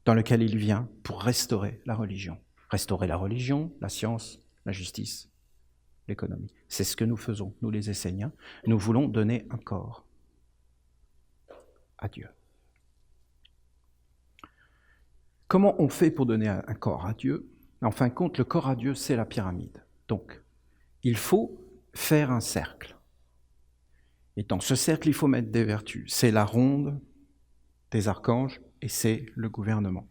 dans lequel il vient pour restaurer la religion. Restaurer la religion, la science, la justice, l'économie. C'est ce que nous faisons, nous les Esséniens. Nous voulons donner un corps à Dieu. Comment on fait pour donner un corps à Dieu? En fin de compte, le corps à Dieu, c'est la pyramide. Donc, il faut faire un cercle. Et dans ce cercle, il faut mettre des vertus. C'est la ronde des archanges et c'est le gouvernement.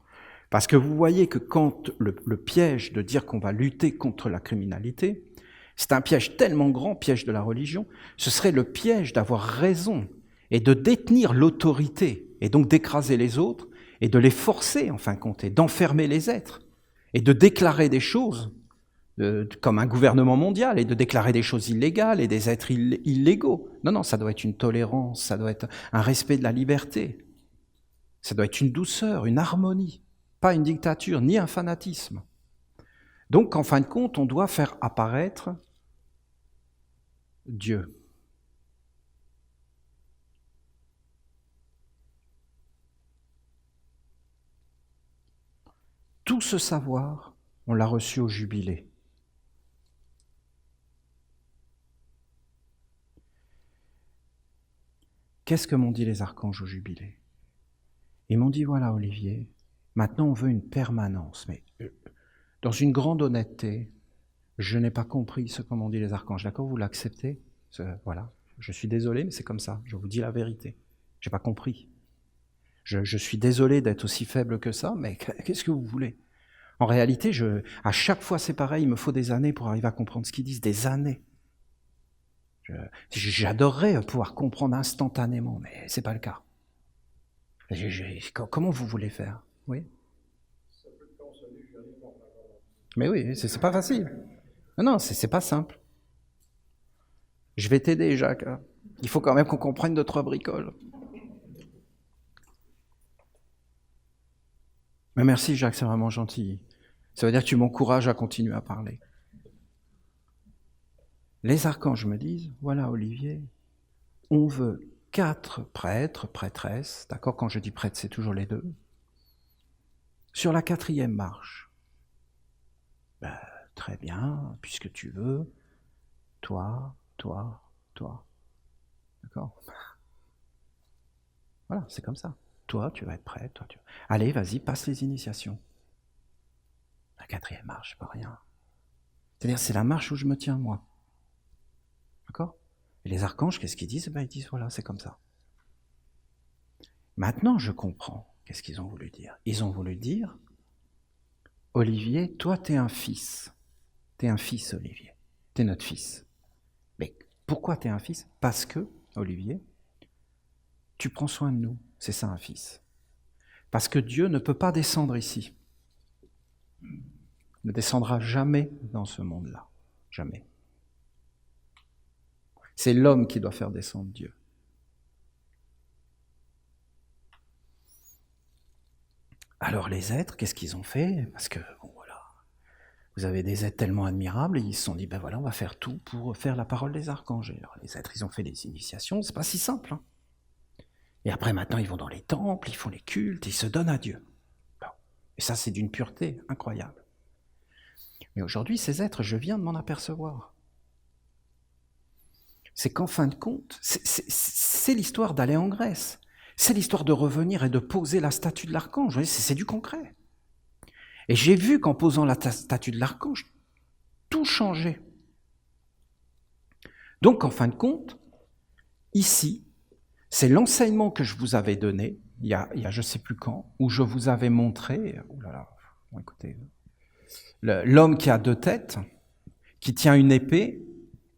Parce que vous voyez que quand le piège de dire qu'on va lutter contre la criminalité, c'est un piège tellement grand, piège de la religion, ce serait le piège d'avoir raison et de détenir l'autorité et donc d'écraser les autres et de les forcer, en fin de compte, et d'enfermer les êtres et de déclarer des choses comme un gouvernement mondial et de déclarer des choses illégales et des êtres illégaux. Non, ça doit être une tolérance, ça doit être un respect de la liberté, ça doit être une douceur, une harmonie, pas une dictature, ni un fanatisme. Donc, en fin de compte, on doit faire apparaître Dieu. Tout ce savoir, on l'a reçu au jubilé. Qu'est-ce que m'ont dit les archanges au jubilé? Ils m'ont dit, voilà Olivier, maintenant on veut une permanence. Mais dans une grande honnêteté, je n'ai pas compris ce que m'ont dit les archanges. D'accord, vous l'acceptez? Voilà, je suis désolé, mais c'est comme ça, je vous dis la vérité. Je n'ai pas compris. Je suis désolé d'être aussi faible que ça, mais qu'est-ce que vous voulez? En réalité, à chaque fois c'est pareil, il me faut des années pour arriver à comprendre ce qu'ils disent, des années. J'adorerais pouvoir comprendre instantanément, mais c'est pas le cas. Comment vous voulez faire? Oui. Mais oui, c'est pas facile. Non, c'est pas simple. Je vais t'aider, Jacques. Il faut quand même qu'on comprenne 2-3 bricoles. Mais merci, Jacques, c'est vraiment gentil. Ça veut dire que tu m'encourages à continuer à parler. Les archanges me disent, voilà Olivier, on veut 4 prêtres, prêtresses, d'accord, quand je dis prêtre, c'est toujours les 2, sur la 4e marche. Ben, très bien, puisque tu veux, toi. D'accord? Voilà, c'est comme ça. Toi, tu vas être prêtre, toi, tu... Allez, vas-y, passe les initiations. La 4e marche, pas rien. C'est-à-dire, c'est la marche où je me tiens, moi. D'accord? Et les archanges, qu'est-ce qu'ils disent? Ben, ils disent, voilà, c'est comme ça. Maintenant, je comprends. Qu'est-ce qu'ils ont voulu dire? Ils ont voulu dire, Olivier, toi, t'es un fils. T'es un fils, Olivier. T'es notre fils. Mais pourquoi t'es un fils? Parce que, Olivier, tu prends soin de nous. C'est ça, un fils. Parce que Dieu ne peut pas descendre ici. Il ne descendra jamais dans ce monde-là. Jamais. C'est l'homme qui doit faire descendre Dieu. Alors les êtres, qu'est-ce qu'ils ont fait? Parce que, bon voilà, vous avez des êtres tellement admirables, et ils se sont dit, ben voilà, on va faire tout pour faire la parole des archanges. Alors les êtres, ils ont fait des initiations, c'est pas si simple. Hein. Et après, maintenant, ils vont dans les temples, ils font les cultes, ils se donnent à Dieu. Bon. Et ça, c'est d'une pureté incroyable. Mais aujourd'hui, ces êtres, je viens de m'en apercevoir. C'est qu'en fin de compte, c'est l'histoire d'aller en Grèce. C'est l'histoire de revenir et de poser la statue de l'archange. Vous voyez, c'est du concret. Et j'ai vu qu'en posant la statue de l'archange, tout changeait. Donc, en fin de compte, ici, c'est l'enseignement que je vous avais donné, il y a je ne sais plus quand, où je vous avais montré, oh là là, bon, écoutez, l'homme qui a 2 têtes, qui tient une épée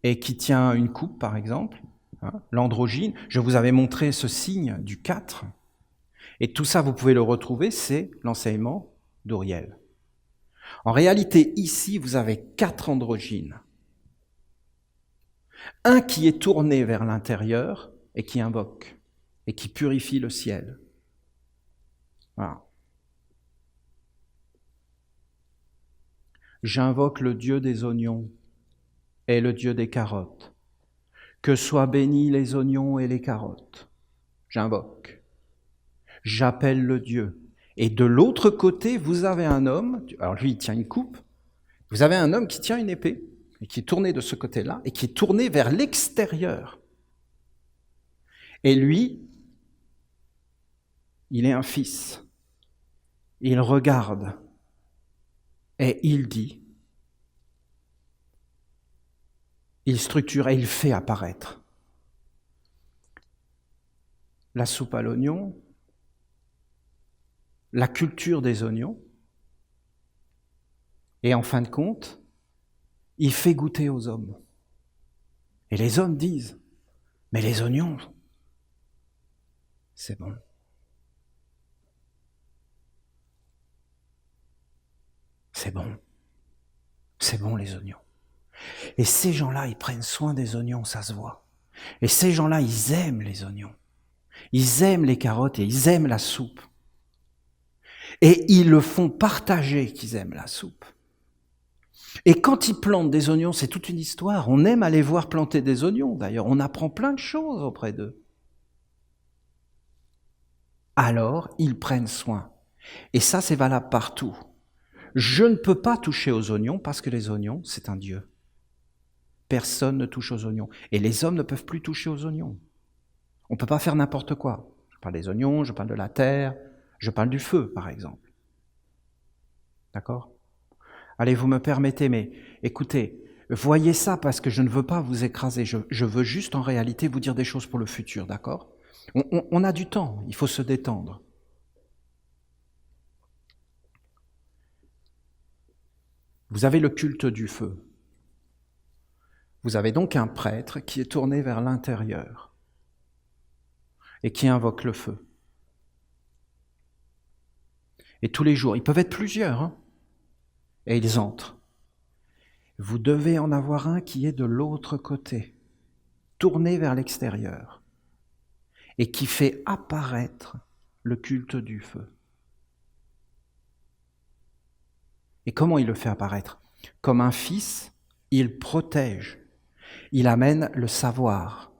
et qui tient une coupe, par exemple, hein, l'androgyne. Je vous avais montré ce signe du 4. Et tout ça, vous pouvez le retrouver, c'est l'enseignement d'Uriel. En réalité, ici, vous avez 4 androgynes. Un qui est tourné vers l'intérieur et qui invoque, et qui purifie le ciel. Voilà. J'invoque le Dieu des oignons et le Dieu des carottes. Que soient bénis les oignons et les carottes. J'invoque. J'appelle le Dieu. Et de l'autre côté, vous avez un homme, alors lui il tient une coupe, vous avez un homme qui tient une épée, et qui est tourné de ce côté-là, et qui est tourné vers l'extérieur. Et lui, il est un fils. Il regarde, et il dit, il structure et il fait apparaître la soupe à l'oignon, la culture des oignons, et en fin de compte, il fait goûter aux hommes. Et les hommes disent, mais les oignons, c'est bon. C'est bon. C'est bon les oignons. Et ces gens-là, ils prennent soin des oignons, ça se voit. Et ces gens-là, ils aiment les oignons. Ils aiment les carottes et ils aiment la soupe. Et ils le font partager qu'ils aiment la soupe. Et quand ils plantent des oignons, c'est toute une histoire. On aime aller voir planter des oignons, d'ailleurs. On apprend plein de choses auprès d'eux. Alors, ils prennent soin. Et ça, c'est valable partout. Je ne peux pas toucher aux oignons parce que les oignons, c'est un Dieu. Personne ne touche aux oignons. Et les hommes ne peuvent plus toucher aux oignons. On ne peut pas faire n'importe quoi. Je parle des oignons, je parle de la terre, je parle du feu, par exemple. D'accord ? Allez, vous me permettez, mais écoutez, voyez ça parce que je ne veux pas vous écraser. Je veux juste en réalité vous dire des choses pour le futur, d'accord ? On a du temps, il faut se détendre. Vous avez le culte du feu. Vous avez donc un prêtre qui est tourné vers l'intérieur et qui invoque le feu. Et tous les jours, ils peuvent être plusieurs, hein, et ils entrent. Vous devez en avoir un qui est de l'autre côté, tourné vers l'extérieur, et qui fait apparaître le culte du feu. Et comment il le fait apparaître ? Comme un fils, il protège, il amène le savoir,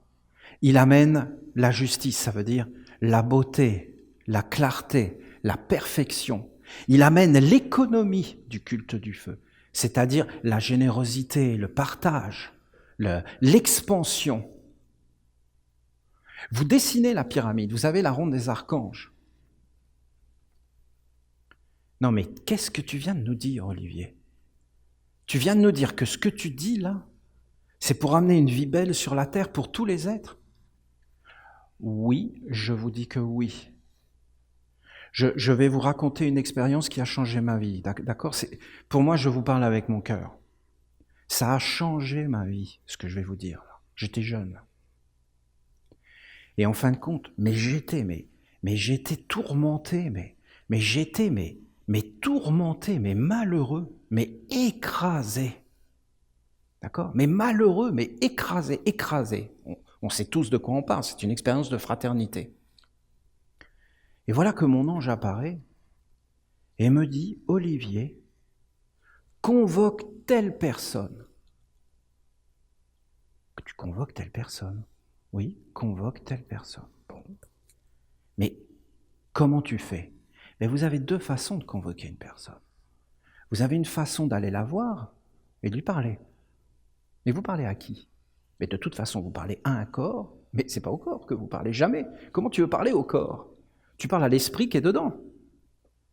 il amène la justice, ça veut dire la beauté, la clarté, la perfection. Il amène l'économie du culte du feu, c'est-à-dire la générosité, le partage, l'expansion. Vous dessinez la pyramide, vous avez la ronde des archanges. Non mais qu'est-ce que tu viens de nous dire, Olivier ? Tu viens de nous dire que ce que tu dis là, c'est pour amener une vie belle sur la terre pour tous les êtres ? Oui, je vous dis que oui. Je vais vous raconter une expérience qui a changé ma vie, d'accord ? Pour moi, je vous parle avec mon cœur. Ça a changé ma vie, ce que je vais vous dire. J'étais jeune. Et en fin de compte, j'étais tourmenté, mais tourmenté, mais malheureux, mais écrasé. D'accord ? Mais malheureux, mais écrasé. On sait tous de quoi on parle, c'est une expérience de fraternité. Et voilà que mon ange apparaît et me dit, Olivier, convoque telle personne. Tu convoques telle personne ? Oui, convoque telle personne. Bon. Mais comment tu fais ? Mais vous avez deux façons de convoquer une personne. Vous avez une façon d'aller la voir et de lui parler. Mais vous parlez à qui ? Mais de toute façon, vous parlez à un corps, mais c'est pas au corps que vous parlez, jamais. Comment tu veux parler au corps ? Tu parles à l'esprit qui est dedans.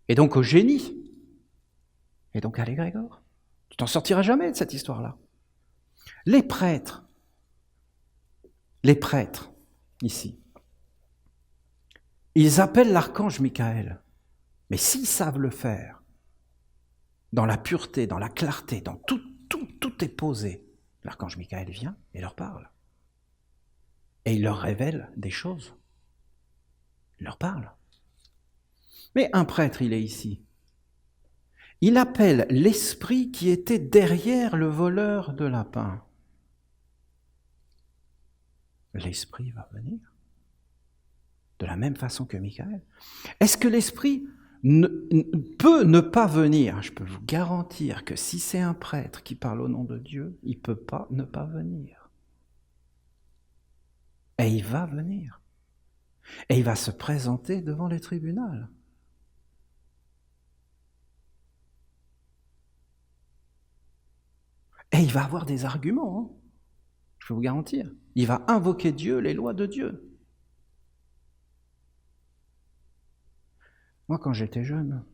Et donc au génie. Et donc à l'égrégore. Tu t'en sortiras jamais de cette histoire-là. Les prêtres, ici, ils appellent l'archange Michael. Mais s'ils savent le faire, dans la pureté, dans la clarté, dans tout est posé, l'archange Michael vient et leur parle. Et il leur révèle des choses. Il leur parle. Mais un prêtre, il est ici. Il appelle l'esprit qui était derrière le voleur de lapins. L'esprit va venir. De la même façon que Michael. Est-ce que l'esprit peut ne pas venir ? Je peux vous garantir que si c'est un prêtre qui parle au nom de Dieu, il ne peut pas ne pas venir. Et il va venir. Et il va se présenter devant les tribunaux. Et il va avoir des arguments, hein. Je peux vous garantir. Il va invoquer Dieu, les lois de Dieu. Moi, quand j'étais jeune,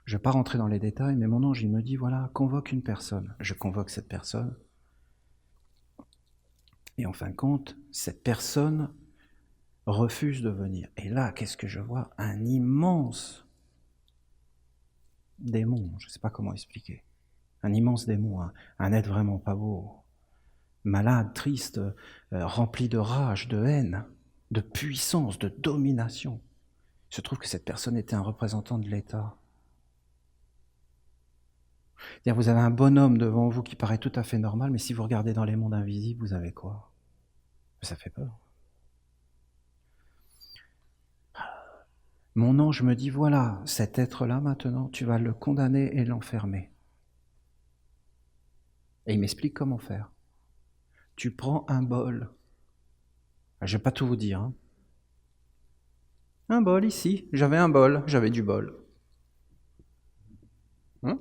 je ne vais pas rentrer dans les détails, mais mon ange, il me dit, voilà, convoque une personne. Je convoque cette personne. Et en fin de compte, cette personne refuse de venir. Et là, qu'est-ce que je vois ? Un immense démon, je ne sais pas comment expliquer. Un immense démon, un être vraiment pas beau. Malade, triste, rempli de rage, de haine, de puissance, de domination. Il se trouve que cette personne était un représentant de l'État. C'est-à-dire, vous avez un bonhomme devant vous qui paraît tout à fait normal, mais si vous regardez dans les mondes invisibles, vous avez quoi ? Ça fait peur. Mon ange me dit, voilà, cet être-là maintenant, tu vas le condamner et l'enfermer. Et il m'explique comment faire. Tu prends un bol. Je ne vais pas tout vous dire. Hein. Un bol ici. J'avais un bol. J'avais du bol. Hein?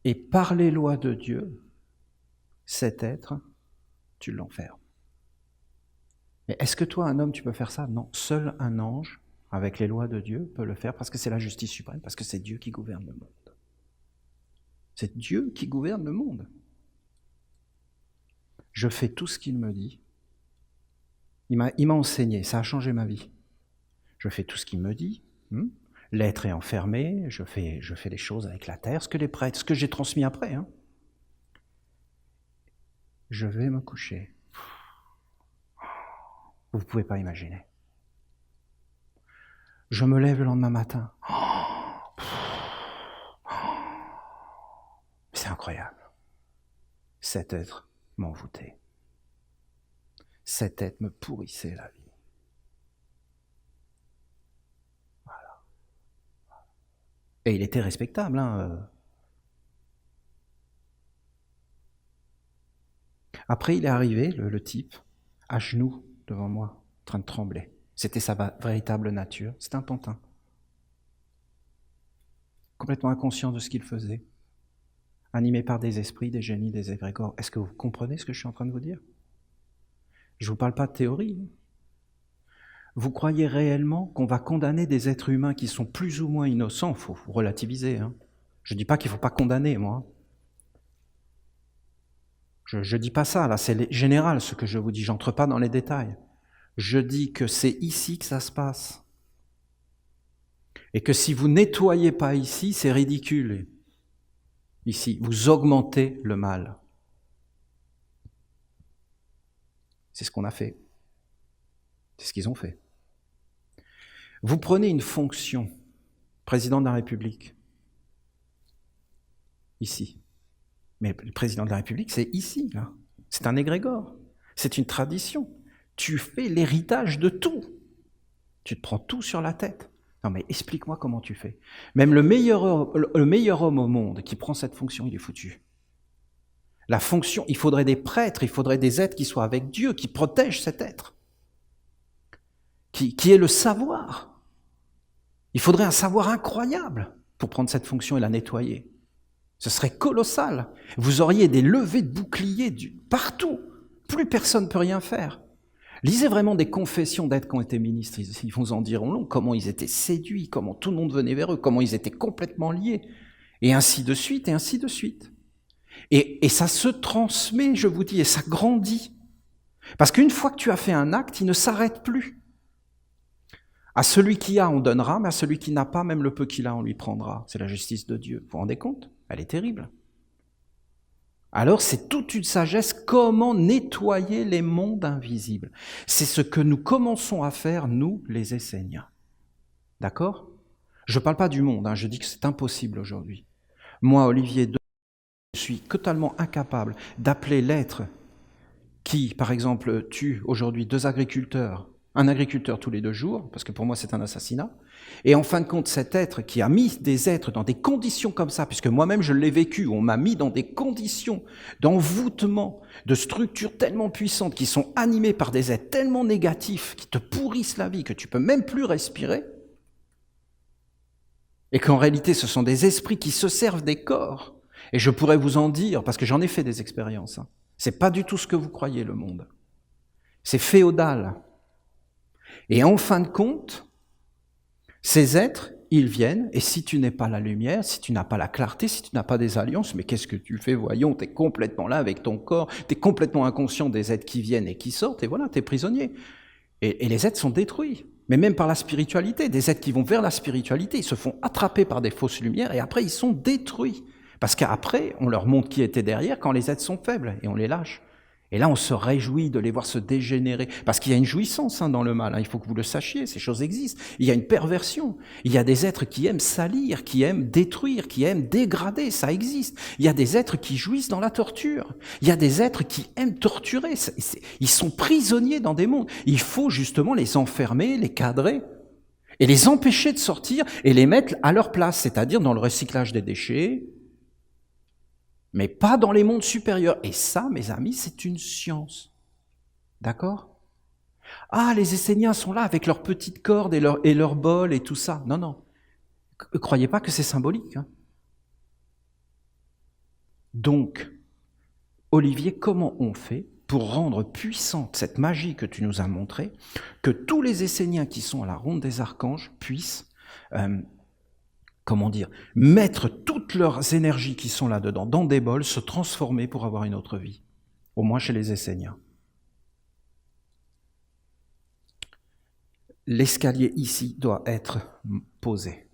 Et par les lois de Dieu, cet être, tu l'enfermes. Mais est-ce que toi, un homme, tu peux faire ça? Non. Seul un ange, avec les lois de Dieu, peut le faire parce que c'est la justice suprême, parce que c'est Dieu qui gouverne le monde. C'est Dieu qui gouverne le monde. Je fais tout ce qu'il me dit. Il m'a enseigné, ça a changé ma vie. Je fais tout ce qu'il me dit. L'être est enfermé, je fais les choses avec la terre, ce que les prêtres, ce que j'ai transmis après. Hein. Je vais me coucher. Vous ne pouvez pas imaginer. Je me lève le lendemain matin. C'est incroyable. Cet être m'envoûtait. Cet être me pourrissait la vie. Voilà. Et il était respectable. Hein. Après, il est arrivé, le type, à genoux devant moi, en train de trembler. C'était sa véritable nature. C'était un pantin. Complètement inconscient de ce qu'il faisait. Animé par des esprits, des génies, des égrégores. Est-ce que vous comprenez ce que je suis en train de vous dire? Je ne vous parle pas de théorie. Vous croyez réellement qu'on va condamner des êtres humains qui sont plus ou moins innocents? Il faut relativiser. Hein. Je ne dis pas qu'il ne faut pas condamner, moi. Je ne dis pas ça, là, c'est général ce que je vous dis, j'entre pas dans les détails. Je dis que c'est ici que ça se passe. Et que si vous nettoyez pas ici, c'est ridicule. Ici, vous augmentez le mal. C'est ce qu'on a fait. C'est ce qu'ils ont fait. Vous prenez une fonction, président de la République, ici. Mais le président de la République, c'est ici, là. C'est un égrégore. C'est une tradition. Tu fais l'héritage de tout. Tu te prends tout sur la tête. Non, mais explique-moi comment tu fais. Même le meilleur homme au monde qui prend cette fonction, il est foutu. La fonction, il faudrait des prêtres, il faudrait des êtres qui soient avec Dieu, qui protègent cet être, qui ait le savoir. Il faudrait un savoir incroyable pour prendre cette fonction et la nettoyer. Ce serait colossal. Vous auriez des levées de boucliers partout. Plus personne ne peut rien faire. Lisez vraiment des confessions d'êtres qui ont été ministres. Ils vous en diront long, comment ils étaient séduits, comment tout le monde venait vers eux, comment ils étaient complètement liés. Et ainsi de suite, et ainsi de suite. Et ça se transmet, je vous dis, et ça grandit. Parce qu'une fois que tu as fait un acte, il ne s'arrête plus. À celui qui a, on donnera, mais à celui qui n'a pas, même le peu qu'il a, on lui prendra. C'est la justice de Dieu. Vous vous rendez compte? Elle est terrible. Alors c'est toute une sagesse, comment nettoyer les mondes invisibles. C'est ce que nous commençons à faire, nous, les Esséniens. D'accord? Je ne parle pas du monde, je dis que c'est impossible aujourd'hui. Moi, Olivier, je suis totalement incapable d'appeler l'être qui, par exemple, tue aujourd'hui 2 agriculteurs, un agriculteur tous les 2 jours, parce que pour moi c'est un assassinat, et en fin de compte cet être qui a mis des êtres dans des conditions comme ça, puisque moi-même je l'ai vécu, on m'a mis dans des conditions d'envoûtement, de structures tellement puissantes qui sont animées par des êtres tellement négatifs, qui te pourrissent la vie, que tu peux même plus respirer, et qu'en réalité ce sont des esprits qui se servent des corps, et je pourrais vous en dire, parce que j'en ai fait des expériences, c'est pas du tout ce que vous croyez le monde, c'est féodal. Et en fin de compte, ces êtres, ils viennent, et si tu n'es pas la lumière, si tu n'as pas la clarté, si tu n'as pas des alliances, mais qu'est-ce que tu fais? Voyons, tu es complètement là avec ton corps, tu es complètement inconscient des êtres qui viennent et qui sortent, et voilà, tu es prisonnier. Et les êtres sont détruits, mais même par la spiritualité, des êtres qui vont vers la spiritualité, ils se font attraper par des fausses lumières, et après ils sont détruits. Parce qu'après, on leur montre qui était derrière quand les êtres sont faibles, et on les lâche. Et là, on se réjouit de les voir se dégénérer, parce qu'il y a une jouissance dans le mal, il faut que vous le sachiez, ces choses existent. Il y a une perversion, il y a des êtres qui aiment salir, qui aiment détruire, qui aiment dégrader, ça existe. Il y a des êtres qui jouissent dans la torture, il y a des êtres qui aiment torturer, ils sont prisonniers dans des mondes. Il faut justement les enfermer, les cadrer, et les empêcher de sortir, et les mettre à leur place, c'est-à-dire dans le recyclage des déchets, mais pas dans les mondes supérieurs. Et ça, mes amis, c'est une science. D'accord? Ah, les Esséniens sont là avec leurs petites cordes et leurs bols et tout ça. Non, non. Croyez pas que c'est symbolique. Hein. Donc, Olivier, comment on fait pour rendre puissante cette magie que tu nous as montrée, que tous les Esséniens qui sont à la ronde des archanges puissent, mettre toutes leurs énergies qui sont là-dedans dans des bols, se transformer pour avoir une autre vie, au moins chez les Esséniens. L'escalier ici doit être posé.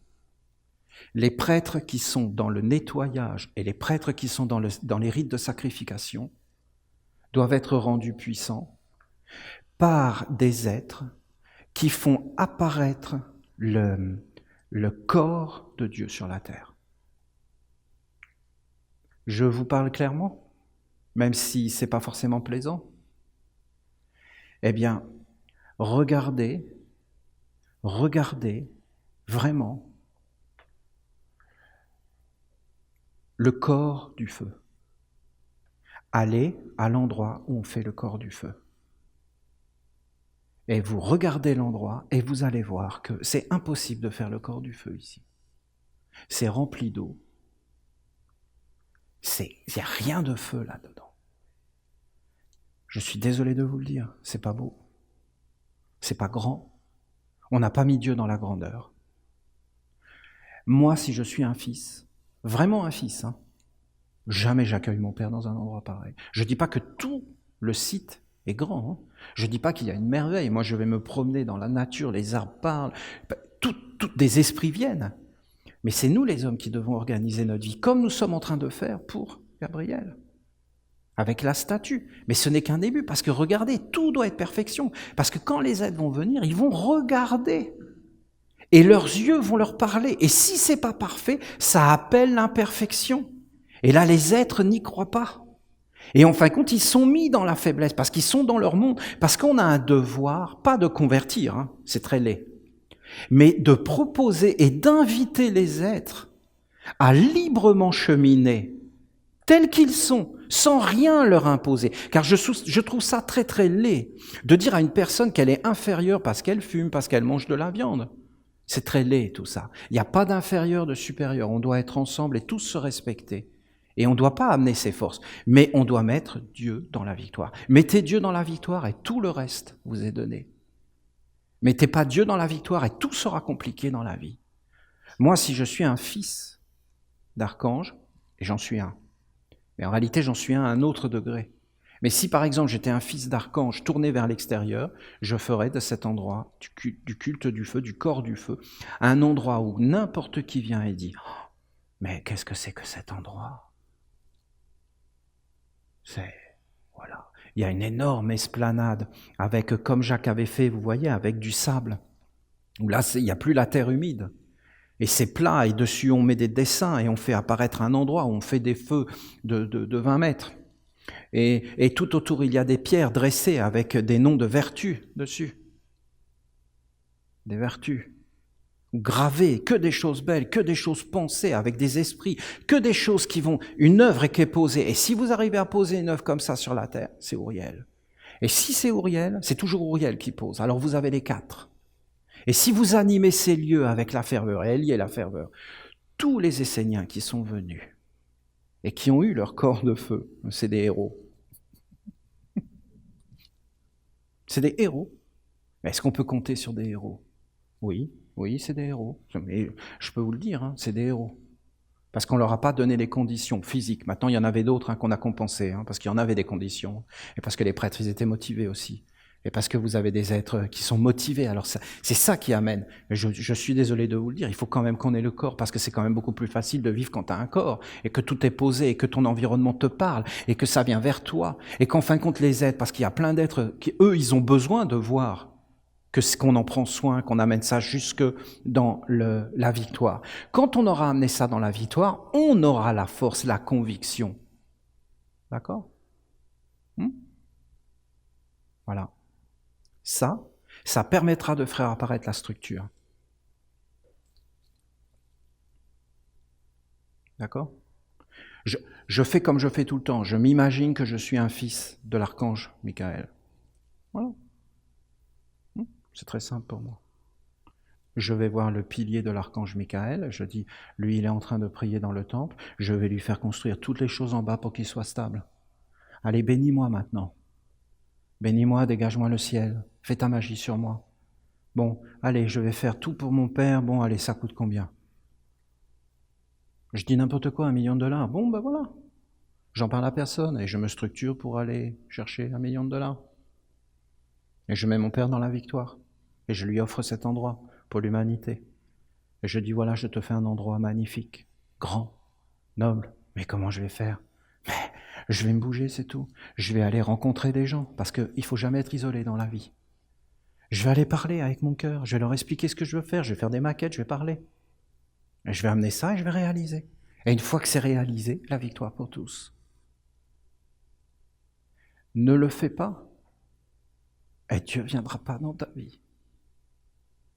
Les prêtres qui sont dans le nettoyage et les prêtres qui sont dans les rites de sacrification doivent être rendus puissants par des êtres qui font apparaître le corps de Dieu sur la terre. Je vous parle clairement, même si ce n'est pas forcément plaisant. Eh bien, regardez vraiment le corps du feu. Allez à l'endroit où on fait le corps du feu. Et vous regardez l'endroit et vous allez voir que c'est impossible de faire le corps du feu ici. C'est rempli d'eau. Il n'y a rien de feu là-dedans. Je suis désolé de vous le dire, c'est pas beau. C'est pas grand. On n'a pas mis Dieu dans la grandeur. Moi, si je suis un fils, vraiment un fils, jamais j'accueille mon père dans un endroit pareil. Je ne dis pas que tout le site est grand. Je ne dis pas qu'il y a une merveille. Moi, je vais me promener dans la nature, les arbres parlent, des esprits viennent. Mais c'est nous, les hommes, qui devons organiser notre vie, comme nous sommes en train de faire pour Gabriel, avec la statue. Mais ce n'est qu'un début, parce que regardez, tout doit être perfection. Parce que quand les êtres vont venir, ils vont regarder. Et leurs yeux vont leur parler. Et si c'est pas parfait, ça appelle l'imperfection. Et là, les êtres n'y croient pas. Et en fin de compte, ils sont mis dans la faiblesse, parce qu'ils sont dans leur monde, parce qu'on a un devoir, pas de convertir, c'est très laid, mais de proposer et d'inviter les êtres à librement cheminer, tels qu'ils sont, sans rien leur imposer. Car je trouve ça très très laid, de dire à une personne qu'elle est inférieure parce qu'elle fume, parce qu'elle mange de la viande. C'est très laid tout ça. Il n'y a pas d'inférieur, de supérieur. On doit être ensemble et tous se respecter. Et on ne doit pas amener ses forces. Mais on doit mettre Dieu dans la victoire. Mettez Dieu dans la victoire et tout le reste vous est donné. Mettez pas Dieu dans la victoire et tout sera compliqué dans la vie. Moi, si je suis un fils d'archange, et j'en suis un, mais en réalité j'en suis un autre degré. Mais si par exemple j'étais un fils d'archange tourné vers l'extérieur, je ferais de cet endroit, du culte du feu, du corps du feu, un endroit où n'importe qui vient et dit oh, « mais qu'est-ce que c'est que cet endroit ?» Voilà. Il y a une énorme esplanade avec, comme Jacques avait fait, vous voyez, avec du sable. Où là, il n'y a plus la terre humide. Et c'est plat, et dessus on met des dessins, et on fait apparaître un endroit où on fait des feux de 20 mètres. Et tout autour, il y a des pierres dressées avec des noms de vertus dessus. Des vertus. Gravées, que des choses belles, que des choses pensées avec des esprits, que des choses qui vont... Une œuvre qui est posée. Et si vous arrivez à poser une œuvre comme ça sur la terre, c'est Uriel. Et si c'est Uriel, c'est toujours Uriel qui pose. Alors vous avez les 4. Et si vous animez ces lieux avec la ferveur, et elle y est la ferveur, tous les Esséniens qui sont venus et qui ont eu leur corps de feu, c'est des héros. C'est des héros. Mais est-ce qu'on peut compter sur des héros ? Oui, c'est des héros. Mais je peux vous le dire, c'est des héros. Parce qu'on ne leur a pas donné les conditions physiques. Maintenant, il y en avait d'autres qu'on a compensées, parce qu'il y en avait des conditions. Et parce que les prêtres, ils étaient motivés aussi. Et parce que vous avez des êtres qui sont motivés. Alors c'est ça qui amène. Je suis désolé de vous le dire, il faut quand même qu'on ait le corps, parce que c'est quand même beaucoup plus facile de vivre quand tu as un corps, et que tout est posé, et que ton environnement te parle, et que ça vient vers toi. Et qu'en fin de compte, les êtres, parce qu'il y a plein d'êtres qui, eux, ils ont besoin de voir qu'on en prend soin, qu'on amène ça jusque dans la victoire. Quand on aura amené ça dans la victoire, on aura la force, la conviction. D'accord ? Voilà. Ça permettra de faire apparaître la structure. D'accord ? Je, je fais comme je fais tout le temps. Je m'imagine que je suis un fils de l'archange Michael. Voilà. C'est très simple pour moi. Je vais voir le pilier de l'archange Michael, je dis, lui il est en train de prier dans le temple, je vais lui faire construire toutes les choses en bas pour qu'il soit stable. Allez, bénis-moi maintenant. Bénis-moi, dégage-moi le ciel, fais ta magie sur moi. Bon, allez, je vais faire tout pour mon père, bon, allez, ça coûte combien? Je dis n'importe quoi, $1 million. Bon, ben voilà. J'en parle à personne et je me structure pour aller chercher $1 million. Et je mets mon père dans la victoire. Et je lui offre cet endroit pour l'humanité. Et je dis, voilà, je te fais un endroit magnifique, grand, noble. Mais comment je vais faire? Mais je vais me bouger, c'est tout. Je vais aller rencontrer des gens, parce qu'il ne faut jamais être isolé dans la vie. Je vais aller parler avec mon cœur, je vais leur expliquer ce que je veux faire, je vais faire des maquettes, je vais parler. Et je vais amener ça et je vais réaliser. Et une fois que c'est réalisé, la victoire pour tous. Ne le fais pas, et Dieu ne viendra pas dans ta vie.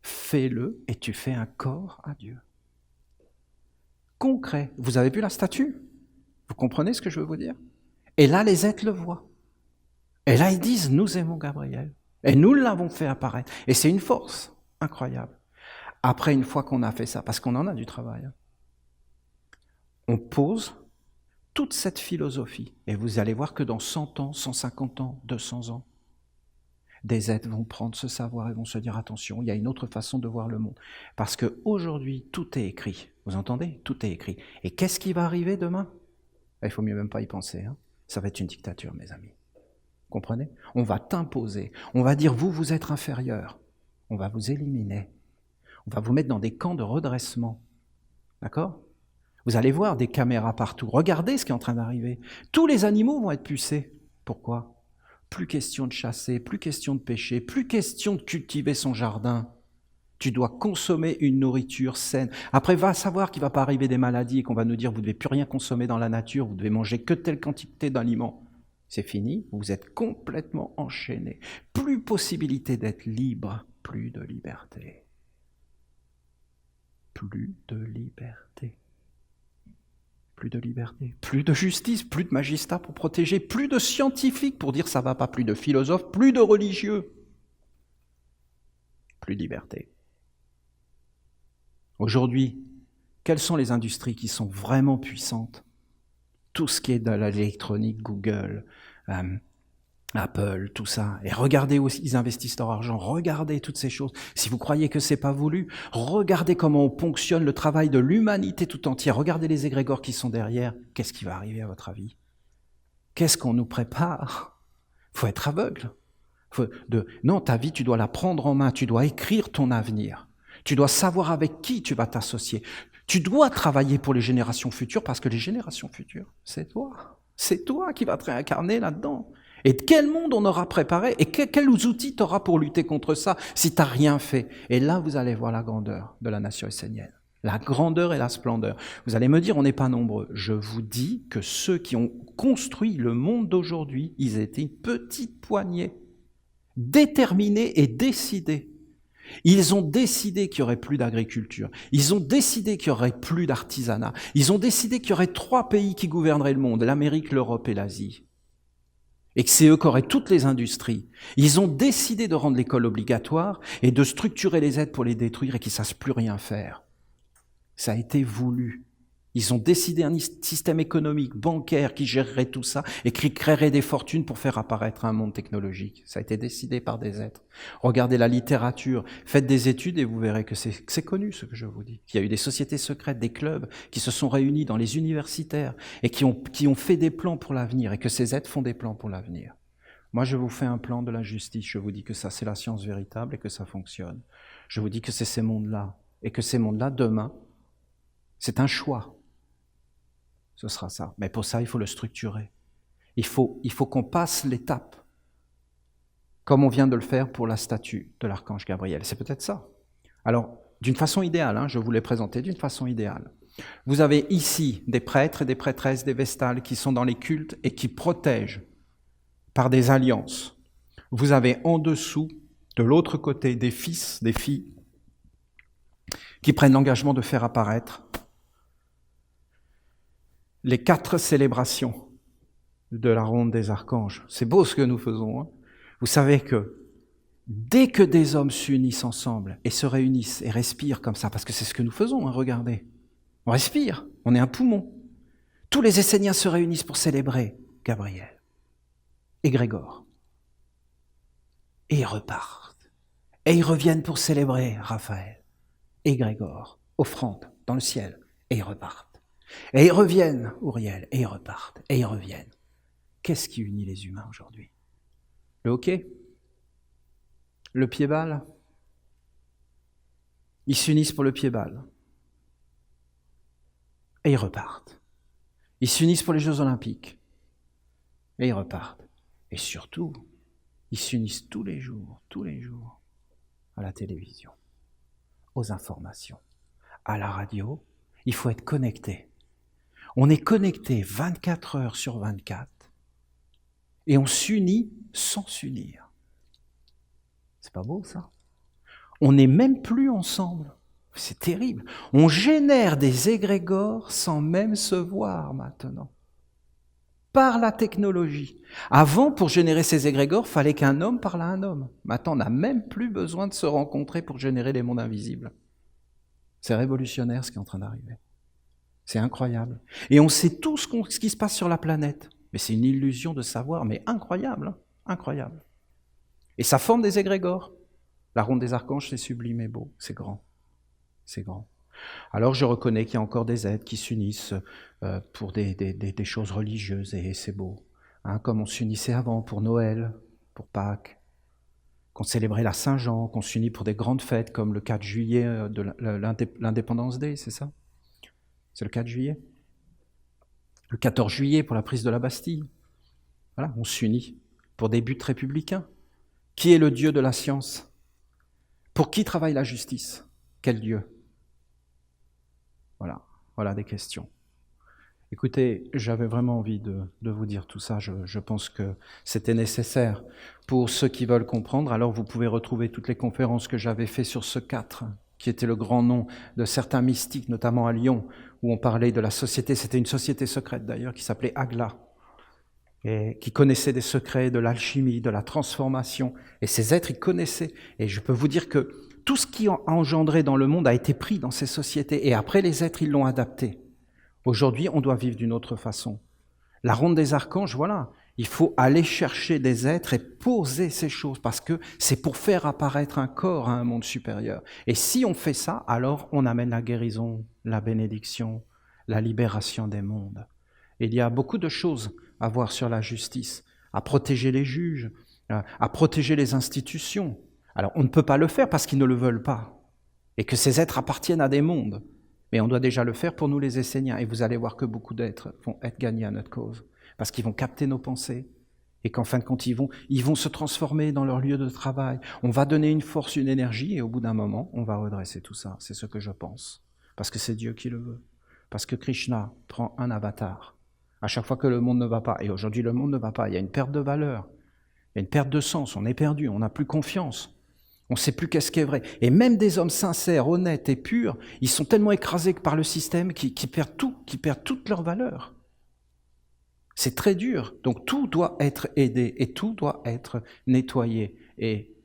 Fais-le et tu fais un corps à Dieu. Concret. Vous avez vu la statue? Vous comprenez ce que je veux vous dire? Et là, les êtres le voient. Et là, ils disent, nous aimons Gabriel. Et nous l'avons fait apparaître. Et c'est une force incroyable. Après, une fois qu'on a fait ça, parce qu'on en a du travail, on pose toute cette philosophie. Et vous allez voir que dans 100 ans, 150 ans, 200 ans, des êtres vont prendre ce savoir et vont se dire, attention, il y a une autre façon de voir le monde. Parce qu'aujourd'hui, tout est écrit. Vous entendez? Tout est écrit. Et qu'est-ce qui va arriver demain? Il ne faut mieux même pas y penser. Ça va être une dictature, mes amis. Comprenez? On va t'imposer. On va dire, vous êtes inférieur. On va vous éliminer. On va vous mettre dans des camps de redressement. D'accord? Vous allez voir des caméras partout. Regardez ce qui est en train d'arriver. Tous les animaux vont être pucés. Pourquoi? Plus question de chasser, plus question de pêcher, plus question de cultiver son jardin. Tu dois consommer une nourriture saine. Après, va savoir qu'il ne va pas arriver des maladies et qu'on va nous dire vous ne devez plus rien consommer dans la nature, vous devez manger que telle quantité d'aliments. C'est fini, vous êtes complètement enchaîné. Plus possibilité d'être libre, plus de liberté. Plus de liberté. Plus de liberté, plus de justice, plus de magistrat pour protéger, plus de scientifiques pour dire ça va pas, plus de philosophes, plus de religieux. Plus de liberté. Aujourd'hui, quelles sont les industries qui sont vraiment puissantes? Tout ce qui est de l'électronique, Google, Apple, tout ça. Et regardez où ils investissent leur argent, regardez toutes ces choses. Si vous croyez que c'est pas voulu, regardez comment on ponctionne le travail de l'humanité tout entière. Regardez les égrégores qui sont derrière. Qu'est-ce qui va arriver à votre avis? Qu'est-ce qu'on nous prépare? Faut être aveugle. Non, ta vie, tu dois la prendre en main, tu dois écrire ton avenir. Tu dois savoir avec qui tu vas t'associer. Tu dois travailler pour les générations futures parce que les générations futures, c'est toi. C'est toi qui vas te réincarner là-dedans. Et quel monde on aura préparé et quels outils tu auras pour lutter contre ça si tu n'as rien fait? Et là, vous allez voir la grandeur de la nation essénienne. La grandeur et la splendeur. Vous allez me dire, on n'est pas nombreux. Je vous dis que ceux qui ont construit le monde d'aujourd'hui, ils étaient une petite poignée, déterminés et décidés. Ils ont décidé qu'il n'y aurait plus d'agriculture. Ils ont décidé qu'il n'y aurait plus d'artisanat. Ils ont décidé qu'il y aurait 3 pays qui gouverneraient le monde, l'Amérique, l'Europe et l'Asie. Et que c'est eux qui auraient toutes les industries. Ils ont décidé de rendre l'école obligatoire et de structurer les aides pour les détruire et qu'ils ne sachent plus rien faire. Ça a été voulu. Ils ont décidé un système économique, bancaire qui gérerait tout ça et qui créerait des fortunes pour faire apparaître un monde technologique. Ça a été décidé par des êtres. Regardez la littérature, faites des études et vous verrez que c'est connu ce que je vous dis. Qu'il y a eu des sociétés secrètes, des clubs qui se sont réunis dans les universitaires et qui ont fait des plans pour l'avenir et que ces êtres font des plans pour l'avenir. Moi, je vous fais un plan de la justice. Je vous dis que ça, c'est la science véritable et que ça fonctionne. Je vous dis que c'est ces mondes-là et que ces mondes-là, demain, c'est un choix. Ce sera ça. Mais pour ça, il faut le structurer. Il faut qu'on passe l'étape, comme on vient de le faire pour la statue de l'archange Gabriel. C'est peut-être ça. Alors, d'une façon idéale, je vous l'ai présenté d'une façon idéale. Vous avez ici des prêtres et des prêtresses, des vestales qui sont dans les cultes et qui protègent par des alliances. Vous avez en dessous, de l'autre côté, des fils, des filles qui prennent l'engagement de faire apparaître les 4 célébrations de la ronde des archanges. C'est beau ce que nous faisons. Hein. Vous savez que dès que des hommes s'unissent ensemble et se réunissent et respirent comme ça, parce que c'est ce que nous faisons, hein, regardez, on respire, on est un poumon. Tous les Esséniens se réunissent pour célébrer Gabriel et Grégor. Et ils repartent. Et ils reviennent pour célébrer Raphaël et Grégor, offrande dans le ciel, et ils repartent. Et ils reviennent, Uriel, et ils repartent, et ils reviennent. Qu'est-ce qui unit les humains aujourd'hui? Le hockey? Le pied-ball? Ils s'unissent pour le pied-ball. Et ils repartent. Ils s'unissent pour les Jeux Olympiques. Et ils repartent. Et surtout, ils s'unissent tous les jours, à la télévision, aux informations, à la radio. Il faut être connecté. On est connecté 24 heures sur 24 et on s'unit sans s'unir. C'est pas beau ça? On n'est même plus ensemble. C'est terrible. On génère des égrégores sans même se voir maintenant. Par la technologie. Avant, pour générer ces égrégores, il fallait qu'un homme parle à un homme. Maintenant, on n'a même plus besoin de se rencontrer pour générer les mondes invisibles. C'est révolutionnaire ce qui est en train d'arriver. C'est incroyable. Et on sait tout ce qui se passe sur la planète. Mais c'est une illusion de savoir, mais incroyable, hein, incroyable. Et ça forme des égrégores. La ronde des archanges, c'est sublime et beau, c'est grand. C'est grand. Alors je reconnais qu'il y a encore des êtres qui s'unissent pour des choses religieuses, et c'est beau. Hein, comme on s'unissait avant pour Noël, pour Pâques, qu'on célébrait la Saint-Jean, qu'on s'unit pour des grandes fêtes comme le 4 juillet de l'Indépendance Day, c'est ça? C'est le 4 juillet. Le 14 juillet pour la prise de la Bastille. Voilà, on s'unit pour des buts républicains. Qui est le Dieu de la science? Pour qui travaille la justice? Quel Dieu? Voilà des questions. Écoutez, j'avais vraiment envie de vous dire tout ça. Je pense que c'était nécessaire pour ceux qui veulent comprendre. Alors vous pouvez retrouver toutes les conférences que j'avais faites sur ce 4, qui était le grand nom de certains mystiques, notamment à Lyon, où on parlait de la société. C'était une société secrète d'ailleurs, qui s'appelait Agla, et qui connaissait des secrets de l'alchimie, de la transformation. Et ces êtres, ils connaissaient. Et je peux vous dire que tout ce qui a engendré dans le monde a été pris dans ces sociétés. Et après, les êtres, ils l'ont adapté. Aujourd'hui, on doit vivre d'une autre façon. La ronde des archanges, voilà, il faut aller chercher des êtres et poser ces choses, parce que c'est pour faire apparaître un corps à un monde supérieur. Et si on fait ça, alors on amène la guérison, la bénédiction, la libération des mondes. Et il y a beaucoup de choses à voir sur la justice, à protéger les juges, à protéger les institutions. Alors on ne peut pas le faire parce qu'ils ne le veulent pas, et que ces êtres appartiennent à des mondes. Mais on doit déjà le faire pour nous les Esséniens. Et vous allez voir que beaucoup d'êtres vont être gagnés à notre cause. Parce qu'ils vont capter nos pensées. Et qu'en fin de compte, ils vont se transformer dans leur lieu de travail. On va donner une force, une énergie. Et au bout d'un moment, on va redresser tout ça. C'est ce que je pense. Parce que c'est Dieu qui le veut. Parce que Krishna prend un avatar. À chaque fois que le monde ne va pas. Et aujourd'hui, le monde ne va pas. Il y a une perte de valeur. Il y a une perte de sens. On est perdu. On n'a plus confiance. On ne sait plus qu'est-ce qui est vrai. Et même des hommes sincères, honnêtes et purs, ils sont tellement écrasés par le système qu'ils perdent tout, qu'ils perdent toute leur valeur. C'est très dur. Donc tout doit être aidé et tout doit être nettoyé et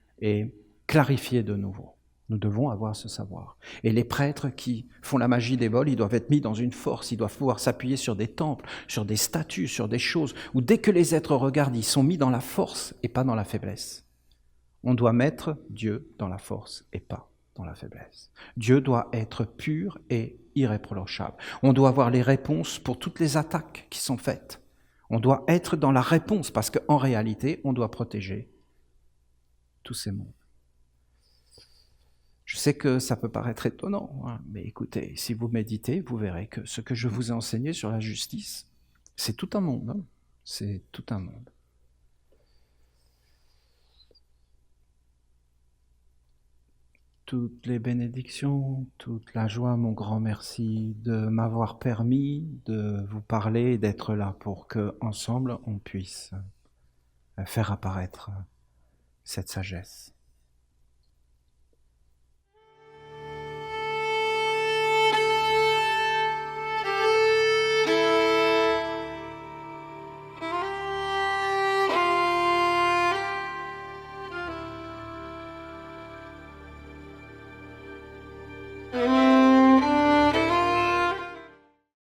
clarifié de nouveau. Nous devons avoir ce savoir. Et les prêtres qui font la magie des vols, ils doivent être mis dans une force, ils doivent pouvoir s'appuyer sur des temples, sur des statues, sur des choses, où dès que les êtres regardent, ils sont mis dans la force et pas dans la faiblesse. On doit mettre Dieu dans la force et pas dans la faiblesse. Dieu doit être pur et irréprochable. On doit avoir les réponses pour toutes les attaques qui sont faites. On doit être dans la réponse parce qu'en réalité, on doit protéger tous ces mondes. Je sais que ça peut paraître étonnant, hein, mais écoutez, si vous méditez, vous verrez que ce que je vous ai enseigné sur la justice, c'est tout un monde. Hein. C'est tout un monde. Toutes les bénédictions, toute la joie, mon grand merci de m'avoir permis de vous parler et d'être là pour que ensemble on puisse faire apparaître cette sagesse.